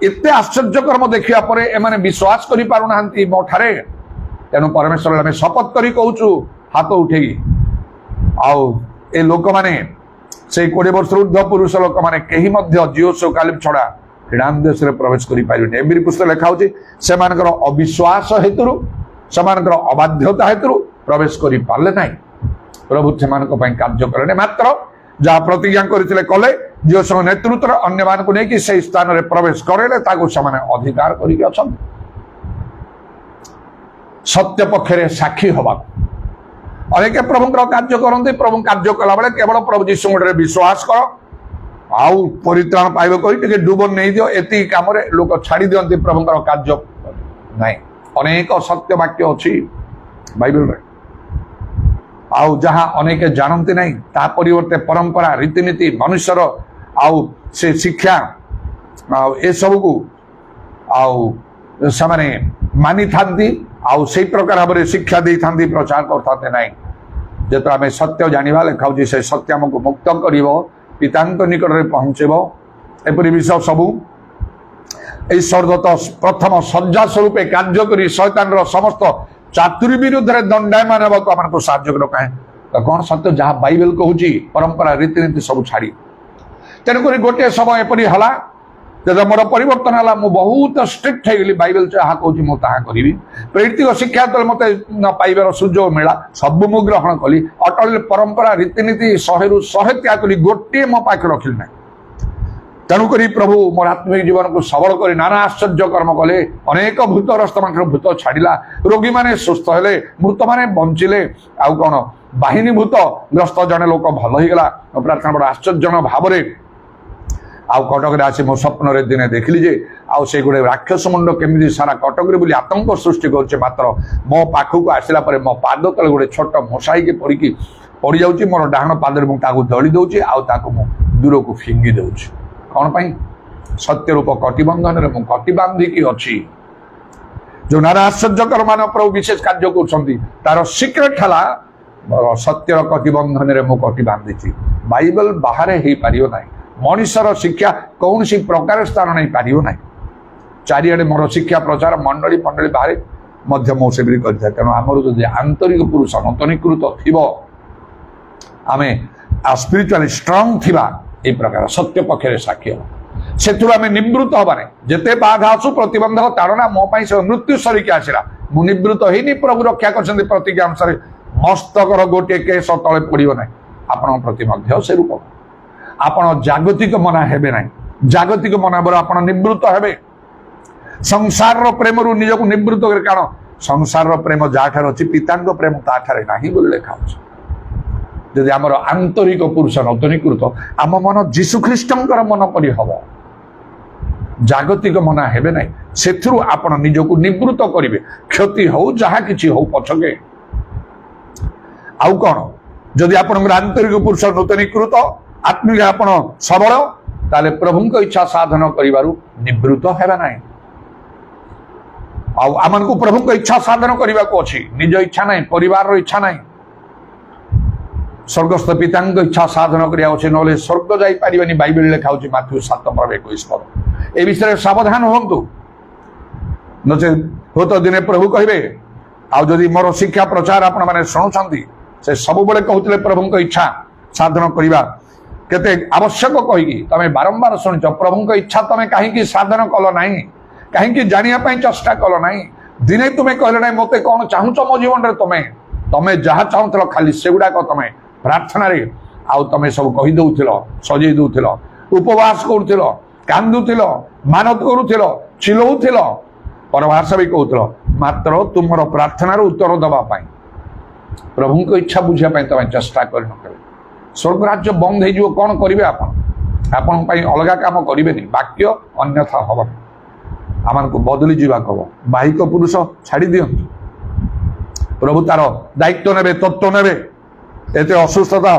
एते आश्चर्य कर्म देखिया परे एमाने विश्वास करि पारु नाहंती मो ठारे तेणु परमेश्वर आमे शपथ करी कहूचु हाथ उठेई आउ ए लोक माने से 20 वर्ष ऊर्ध्व पुरुष लोक मैंने कहीं जिओ कालिप छड़ा ईरान देश में प्रवेश करें एमबीर पुस्तक लेखा से अविश्वास हेतु से अबाध्यता हेतु प्रवेश कर पारे ना प्रभु से कार्य करें मात्र जहाँ प्रतिज्ञा करते कले जिओ सब नेतृत्व अन्य मान को लेकिन से स्थान में प्रवेश करेले अधिकार कर सत्य पक्षे साक्षी हवा अनेक प्रभु कार्य करते प्रभु कार्य कला बेले केवल प्रभु जीशु विश्वास कर आउ परित्राण पाइब कही डुब नहीं दियो एति काम लोक छाड़ी दियंती प्रभुंकर कार्य नहीं अनेक सत्य वाक्य अच्छी बाइबल रे आउ जहाँ अनेक जानती नहीं ता परिवर्ते परंपरा रीतिनीति मनुष्यर आउ से शिक्षा आउ ए सब को आउ से मानी थांती आउ से प्रकार भाव शिक्षा दे थांती प्रचार करते नहीं जेतो आम सत्य जानिबा लेखाउची से सत्य हमको मुक्त करिवो पितांक निकट में पहुंचब एपरी विषय सबू स्वर्गत प्रथम सज्जा स्वरूप कार्य कर शैतान समस्त चातुरी विरुद्ध दंडायमान को साहाଯ୍य करें तो कौन सत्य जहाँ बाइबल कहूँ परंपरा रीतिनीति सब छाड़ी तेणुक गोटे समय एपरी है जब मोर परिवर्तन है मुझे बहुत स्ट्रिक्ट हो गली बाइबल जहाँ कहूँ मुझे करी प्रैतिक शिक्षा तो मत न पाइबार सुजोग मिला सब मु ग्रहण कली अटल परंपरा रीतिनीति 100 रु 100 त्याग कली गोटे मो पाखे रखिली ना तेणुक प्रभु मोर आत्मिक जीवन को सबल कर नाना आश्चर्य कर्म कले अनेक भूतग्रस्त मान भूत छाड़ा रोगी मैंने सुस्थ हेले मृत मैंने बंचिले आउ कौन बाहिनी भूत ग्रस्त जड़े लोक भल होगा प्रार्थना बड़ आश्चर्य भाव आउ कटक आसी मो स्वप्न दिने देखली जे आउ से गोटे राक्षस मुंड केमी सारा कटक बोली आतंक सृष्टि कर मात्र मो पाखक आसला मो पाद तले गोटे छोट मशाई के पड़ जाऊँगी मोर डाण पादे मुझे दली दूसरी आउ दूर को फिंगी दूसरी कौन पाई सत्य रूप कटिबंधन मु कटि बांधिकी अच्छी जो नाना आश्चर्यकर मान प्रभु विशेष कार्य कर सिक्रेट है सत्यर कटिबंधन मु कटि बांधि बाइबल बाहर हो पार ना मनुष्यर शिक्षा कौन सी प्रकार स्थान नहीं पार ना चारिड़े मोर शिक्षा प्रचार मंडली पंडली बाहर मो से तेणु आमर जो आंतरिक पुरुष नूतनीकृत थी आम स्पिरिचुअली स्ट्रंग थिबा ए प्रकार सत्य पक्षे साक्षी से निवृत्त हबाने जिते बाधा आसु प्रतिबंधक ताड़ना मो से मृत्यु सरिकी आसला मु निवृत्त होनी प्रभु रक्षा कर प्रतिज्ञा अनुसार मस्तकर गोटे केस तले पड़ो ना आपण प्रति से रूप आपण जागतिक मना हेबे ना जागतिक मना बोल आप निवृत्त हेबे संसार प्रेम रु निजक निवृत्त कर कारण संसार प्रेम जहाँ अच्छी पिता प्रेम ताठारे नहीं बोली लेखा जदि आमर आंतरिक पुरुष नूतनीकृत आम मन जीशु ख्रीष्टर मन परी हम जागतिक मना हेबे ना से आपण निजक निवृत्त करेंगे क्षति हो जहाँ कि हो पछके आउ कौन जदि आप आंतरिक पुरुष नूतनीकृत आत्मिक आपण सबल ताले प्रभु इच्छा साधन करिबारु निवृत्त हेबा ना आम को प्रभु इच्छा साधन करने को अच्छी निज इच्छा ना परिवार इच्छा ना स्वर्गस्थ पिता इच्छा साधन करा ना स्वर्ग जापारे बाइबल लिखा माथ्यू 7:21 ए विषय सावधान हूँ नचे हो तो दिने प्रभु कहे आदि मोर शिक्षा प्रचार आपण मैंने शुणुंट से सब बड़े कहते प्रभु इच्छा साधन करने केते आवश्यक कहीकि तमें बारंबार शुणुच प्रभु इच्छा तमें कहीं साधन कल ना कहीं जानापी चेष्टा कल ना दिने तुम्हें कहले ना मत कौन चाहूच मो जीवन में तुम्हें जहाँ चाहूल खाली से गुड़ाक तुम्हें प्रार्थना आउ तुम्हें सब कहीदे सजे दौल उपवास करुल कांदुल मानत करुल चिलौल परभाषा भी कहूल मात्र तुम प्रार्थनार उत्तर दवापाई प्रभु को इच्छा बुझापी तुम चेष्टा कर स्वर्ग राज्य बंद हो कौन करेंगे आपण अलग काम करेंगे वाक्य अन्यथा हम आम को बदली जावाक हम बाहिक पुरुष छाड़ी दिंतु प्रभु तार दायित्व ने तत्व ने एत असुस्थता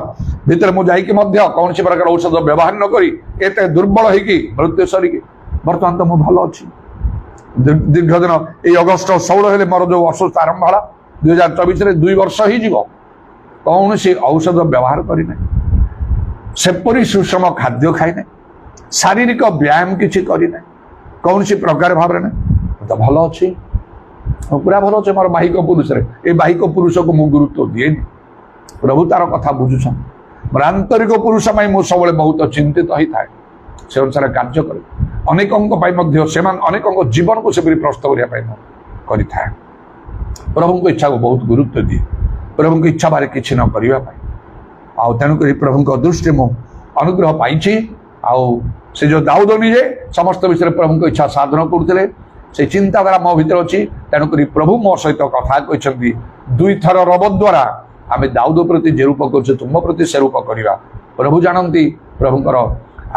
भितर मुझे कौन सी प्रकार औषध व्यवहार न करी एत दुर्बल होगी मृत्यु सरिकी बर्तमान तो मुझे भल अच्छी दीर्घ दिन ये अगस्ट 16 मोर जो असुस्थ आरंभ है 2024 2 वर्ष हो कौन सी औषध व्यवहार करना सेपरी सुषम खाद्य खाई शारीरिक व्यायाम किसी करना कौन सी प्रकार भाव में तो भल अच्छी पूरा भल अच्छे मोर बाहिक पुरुष ये बाहिक पुरुष को मुझे गुरुत्व दिए प्रभु तार कथा बुझुछन मोर आंतरिक पुरुष मुझे सब बहुत चिंतित होता है से अनुसार कार्य करे अनेक अनेक जीवन को से प्रस्तुत करने प्रभु को इच्छा को बहुत गुरुत्व दिए प्रभु की इच्छा बारे किसी न करने तेणुक प्रभु दृष्टि मु अनुग्रह पाई से जो दाऊद निजे समस्त विषय प्रभु को इच्छा साधन करते से चिंताधारा मो भीतर अच्छी तेणुक प्रभु मो सहित कथा कहते 2 थर रब द्वारा आम दाऊद प्रति जे रूप कर तुम प्रति से रूप करवा प्रभु जानती प्रभुंर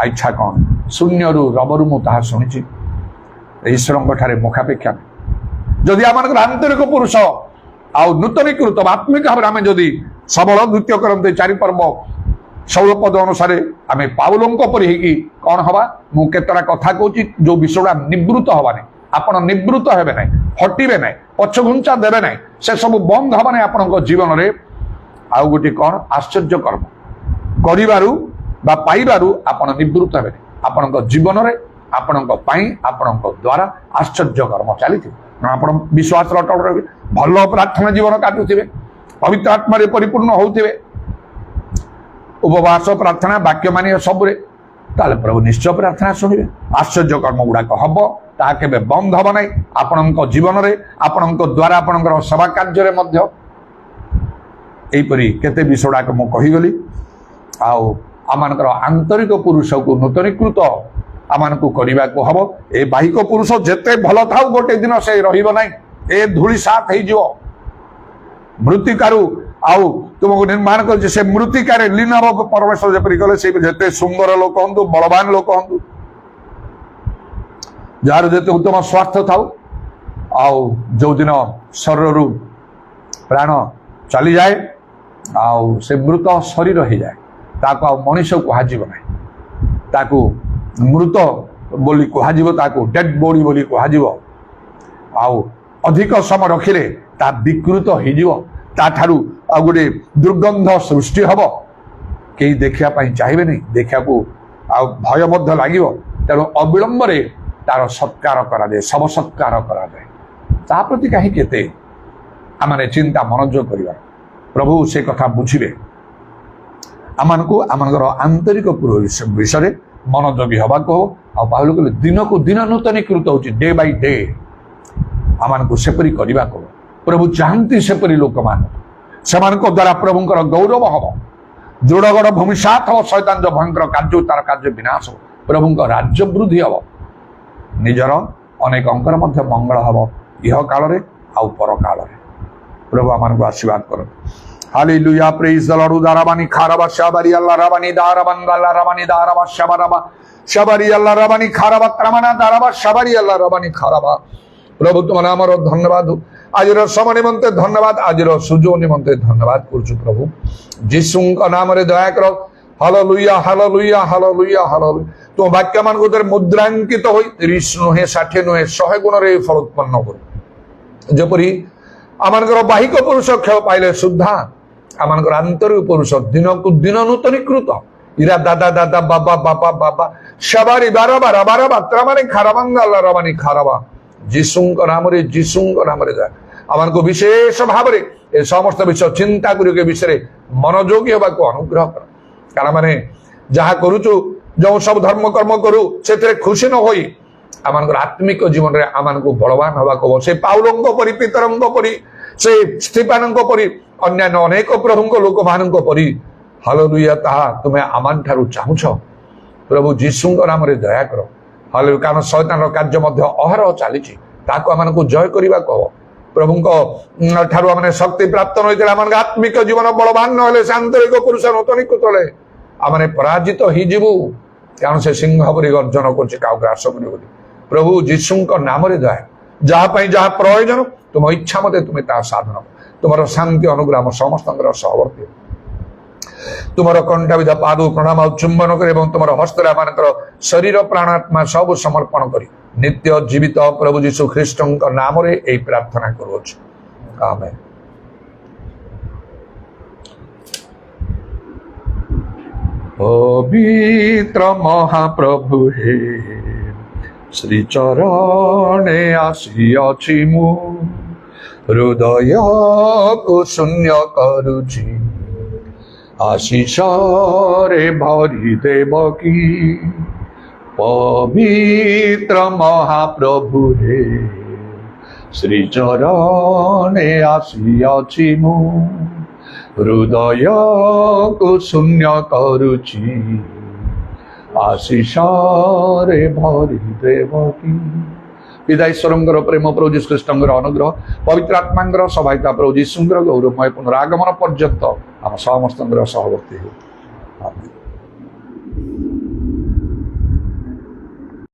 ଇଚ୍ଛା କ'ଣ? ଶୂନ୍ୟରୁ ରବରୁ ମୁଁ ତାହା ଶୁଣିଛି। ଈଶ୍ୱରଙ୍କ ଠାରେ ମୁଖାପେକ୍ଷା ନାହିଁ। ଯଦି ଆମମାନଙ୍କର ଆନ୍ତରିକ ପୁରୁଷ ଆଉ ନୂତନୀକୃତ ଆତ୍ମିକ ଭାବରେ ଆମେ ଯଦି ସବଳ ଦ୍ୱିତୀୟ କରନ୍ତେ 4 ପର୍ବ 16 ପଦ ଅନୁସାରେ ଆମେ ପାଉଲଙ୍କ ପରି ହେଇକି କ'ଣ ହବା? ମୁଁ କେତେଟା କଥା କହୁଛି ଯୋଉ ବିଷୟଟା ନିବୃତ୍ତ ହବା ନାହିଁ। ଆପଣ ନିବୃତ୍ତ ହେବେ ନାହିଁ, ହଟିବେ ନାହିଁ, ପଛଘୁଞ୍ଚା ଦେବେ ନାହିଁ, ସେ ସବୁ ବନ୍ଦ ହବା ନାହିଁ ଆପଣଙ୍କ ଜୀବନରେ। ଆଉ ଗୋଟେ କ'ଣ? ଆଶ୍ଚର୍ଯ୍ୟ କର୍ମ କରିବାରୁ ବା ପାଇବାରୁ ଆପଣ ନିବୃତ୍ତ ହେବେ। ଆପଣଙ୍କ ଜୀବନରେ ଆପଣଙ୍କ ପାଇଁ ଆପଣଙ୍କ ଦ୍ୱାରା ଆଶ୍ଚର୍ଯ୍ୟ କର୍ମ ଚାଲିଥିବ। ଆପଣ ବିଶ୍ୱାସର ଅଟଳ ରହିବେ, ଭଲ ପ୍ରାର୍ଥନା ଜୀବନ କାଟୁଥିବେ, ପବିତ୍ର ଆତ୍ମାରେ ପରିପୂର୍ଣ୍ଣ ହଉଥିବେ, ଉପବାସ ପ୍ରାର୍ଥନା ବାକ୍ୟ ମାନିବା ସବୁରେ, ତାହେଲେ ପ୍ରଭୁ ନିଶ୍ଚୟ ପ୍ରାର୍ଥନା ଶୁଣିବେ। ଆଶ୍ଚର୍ଯ୍ୟ କର୍ମ ଗୁଡାକ ହବ, ତାହା କେବେ ବନ୍ଦ ହବ ନାହିଁ ଆପଣଙ୍କ ଜୀବନରେ, ଆପଣଙ୍କ ଦ୍ୱାରା ଆପଣଙ୍କର ସେବା କାର୍ଯ୍ୟରେ ମଧ୍ୟ। ଏହିପରି କେତେ ବିଷୟ ଗୁଡାକ ମୁଁ କହିଗଲି। ଆଉ ଆମମାନଙ୍କର ଆନ୍ତରିକ ପୁରୁଷକୁ ନୂତନୀକୃତ ଆମମାନଙ୍କୁ କରିବାକୁ ହବ। ଏ ବାହିକ ପୁରୁଷ ଯେତେ ଭଲ ଥାଉ ଗୋଟେ ଦିନ ସେ ରହିବ ନାହିଁ, ଏ ଧୂଳି ସାତ ହେଇଯିବ। ମୃତ୍ତିକାରୁ ଆଉ ତୁମକୁ ନିର୍ମାଣ କରିଛି, ସେ ମୃତ୍ତିକାରେ ଲୀନ ହବ। ପରମେଶ୍ୱର ଯେପରି କଲେ ସେ ଯେତେ ସୁନ୍ଦର ଲୋକ ହୁଅନ୍ତୁ, ବଳବାନ ଲୋକ ହୁଅନ୍ତୁ, ଯାହାର ଯେତେ ଉତ୍ତମ ସ୍ୱାର୍ଥ ଥାଉ, ଆଉ ଯୋଉଦିନ ଶରୀରରୁ ପ୍ରାଣ ଚାଲିଯାଏ ଆଉ ସେ ମୃତ ଶରୀର ହେଇଯାଏ, ତାକୁ ଆଉ ମଣିଷ କୁହାଯିବ ନାହିଁ, ତାକୁ ମୃତ ବୋଲି କୁହାଯିବ, ତାକୁ ଡେଡ୍ ବଡି ବୋଲି କୁହାଯିବ। ଆଉ ଅଧିକ ସମୟ ରଖିଲେ ତା ବିକୃତ ହେଇଯିବ, ତାଠାରୁ ଆଉ ଗୋଟେ ଦୁର୍ଗନ୍ଧ ସୃଷ୍ଟି ହବ, କେହି ଦେଖିବା ପାଇଁ ଚାହିଁବେନି, ଦେଖିବାକୁ ଆଉ ଭୟ ମଧ୍ୟ ଲାଗିବ। ତେଣୁ ଅବିଳମ୍ବରେ ତାର ସତ୍କାର କରାଯାଏ, ଶବ ସତ୍କାର କରାଯାଏ। ତା ପ୍ରତି କାହିଁକି ଏତେ ଆମେ ଚିନ୍ତା ମନୋଯୋଗ କରିବା? ପ୍ରଭୁ ସେ କଥା ବୁଝିବେ। ଆମମାନଙ୍କୁ ଆମମାନଙ୍କର ଆନ୍ତରିକ ବିଷୟରେ ମନୋଯୋଗୀ ହବାକୁ ହବ। ଆଉ ପାଉଲ କହିଲେ ଦିନକୁ ଦିନ ନୂତନୀକୃତ ହଉଛି, ଡେ ବାଇ ଡେ ଆମମାନଙ୍କୁ ସେପରି କରିବାକୁ ହବ। ପ୍ରଭୁ ଚାହାନ୍ତି ସେପରି ଲୋକମାନଙ୍କୁ, ସେମାନଙ୍କ ଦ୍ୱାରା ପ୍ରଭୁଙ୍କର ଗୌରବ ହବ, ଦୃଢ଼ଗଡ଼ ଭୂମିସାତ ହବ, ଶୈତାନ ଯୋଉ ଭୟଙ୍କର କାର୍ଯ୍ୟ ତାର କାର୍ଯ୍ୟ ବିନାଶ ହବ, ପ୍ରଭୁଙ୍କ ରାଜ୍ୟ ବୃଦ୍ଧି ହବ, ନିଜର ଅନେକଙ୍କର ମଧ୍ୟ ମଙ୍ଗଳ ହବ, ଇହ କାଳରେ ଆଉ ପର କାଳରେ। ପ୍ରଭୁ ଆମମାନଙ୍କୁ ଆଶୀର୍ବାଦ କରନ୍ତୁ। Hallelujah, praise the Lord. Udarabani kharaba shabari Allah rabani daraban Allah rabani daraba shabaraba shabari Allah rabani kharaba kramana daraba shabari Allah rabani kharaba। প্রভু তোমার আমার ধন্যবাদ, আজর সময় নিমন্তে ধন্যবাদ, আজর সুযোগ নিমন্তে ধন্যবাদ করছু প্রভু। যিশুঙ্ক নামরে দয়া কর। Hallelujah hallelujah hallelujah hallelujah. তোমার বাক্য আমানকু মুদ্রাঙ্কিত হই 30 নহে 60 নহে 100 গুণরে ফল উৎপন্ন করু। যেপরি আমানଙ୍କର ବାହିକ ପୁରୁଷ କ୍ଷୟ ପାଇଲେ ସୁଦ୍ଧା ଆମମାନଙ୍କର ଆନ୍ତରିକ ପୁରୁଷ ଦିନକୁ ଦିନ ନୂତନୀକୃତ। ଇରା ଦାଦା ଦାଦା ବାବା ବାବା ବାବା ସବାରି ବାରବା ରବାରବା ବାତ୍ରାମାନେ ଖାରବାଙ୍ଗ ଆଲ୍ଲାହ ରବାନି ଖାରବା। ଯୀଶୁଙ୍କ ନାମରେ ଯା ଆମମାନଙ୍କୁ ବିଶେଷ ଭାବରେ ଏ ସମସ୍ତ ବିଷୟ ଚିନ୍ତା କରିକି ଏ ବିଷୟରେ ମନୋଯୋଗୀ ହେବାକୁ ଅନୁଗ୍ରହ କର। କାରଣ ମାନେ ଯାହା କରୁଛୁ, ଯେଉଁ ସବୁ ଧର୍ମ କର୍ମ କରୁ, ସେଥିରେ ଖୁସି ନ ହୋଇ ଆମମାନଙ୍କର ଆତ୍ମିକ ଜୀବନରେ ଆମମାନଙ୍କୁ ବଳବାନ ହେବାକୁ ହବ। ସେ ପାଉଲଙ୍କ ପରି, ପିତରଙ୍କ ପରି, ସେ ସ୍ତିଫାନଙ୍କ ପରି, ଅନ୍ୟାନ୍ୟ ଅନେକ ପ୍ରଭୁଙ୍କ ଲୋକମାନଙ୍କ ପରି ହାଲେଲୁୟା ତାହା ତୁମେ ଆମଠାରୁ ଚାହୁଁଛ। ପ୍ରଭୁ ଯୀଶୁଙ୍କ ନାମରେ ଦୟା କର। ହାଲେଲୁୟା। କାରଣ ଶୈତାନର କାର୍ଯ୍ୟ ମଧ୍ୟ ଅହରହ ଚାଲିଛି, ତାକୁ ଆମମାନଙ୍କୁ ଜୟ କରିବାକୁ ହବ। ପ୍ରଭୁଙ୍କ ଠାରୁ ଆମେ ଶକ୍ତି ପ୍ରାପ୍ତ ହୋଇଥିଲେ ଆମମାନଙ୍କ ଆତ୍ମିକ ଜୀବନ ବଳବାନ ନହେଲେ, ସେ ଆନ୍ତରିକ ପୁରୁଷ ନୂତନୀକୃତ ହେଲେ ଆମେ ପରାଜିତ ହେଇଯିବୁ। କାରଣ ସେ ସିଂହ ପରି ଗର୍ଜନ କରୁଛି, କାହାକୁ ଗ୍ରାସ କରିବ ବୋଲି। ପ୍ରଭୁ ଯୀଶୁଙ୍କ ନାମରେ ଦୟା, ଯାହା ପାଇଁ ଯାହା ପ୍ରୟୋଜନ ତୁମ ଇଚ୍ଛା ମତେ ତୁମେ ତାହା ସାଧନ, ତୁମର ଶାନ୍ତି ଅନୁଗ୍ରହ ଆମ ସମସ୍ତଙ୍କର ସହବର୍ତ୍ତୀ। ତୁମର କଣ୍ଠାବିଧ ପାଦ ପ୍ରଣାମ ଆଉ ଚୁମ୍ବନ କରି ଏବଂ ତୁମର ହସ୍ତରେ ଆମମାନଙ୍କର ଶରୀର ପ୍ରାଣାତ୍ମା ସବୁ ସମର୍ପଣ କରି ନିତ୍ୟ ଜୀବିତ ପ୍ରଭୁ ଯୀଶୁ ଖ୍ରୀଷ୍ଟଙ୍କ ନାମରେ ଏହି ପ୍ରାର୍ଥନା କରୁଅଛୁ, ଆମେନ୍। ପବିତ୍ର ମହାପ୍ରଭୁ ହେ, ଶ୍ରୀ ଚରଣେ ଆସିଅଛି ମୁଁ, ହୃଦୟକୁ ଶୂନ୍ୟ କରୁଛି, ଆଶିଷରେ ଭରି ଦେବ କି। ପବିତ୍ର ମହାପ୍ରଭୁ ହେ, ଶ୍ରୀ ଚରଣେ ଆସିଅଛି ମୁଁ, ହୃଦୟକୁ ଶୂନ୍ୟ କରୁଛି, ଆଶିଷରେ ଭରି ଦେବ କି। ପିତା ଈଶ୍ୱରଙ୍କର ପ୍ରେମ, ପ୍ରଭୁ ଯୀଶୁ ଖ୍ରୀଷ୍ଟଙ୍କର ଅନୁଗ୍ରହ, ପବିତ୍ର ଆତ୍ମାଙ୍କର ସହାୟତା, ପ୍ରଭୁ ଯୀଶୁଙ୍କର ଗୌରବମୟ ପୁନରାଗମନ ପର୍ଯ୍ୟନ୍ତ ଆମ ସମସ୍ତଙ୍କର ସହବର୍ତ୍ତୀ ହେଉ।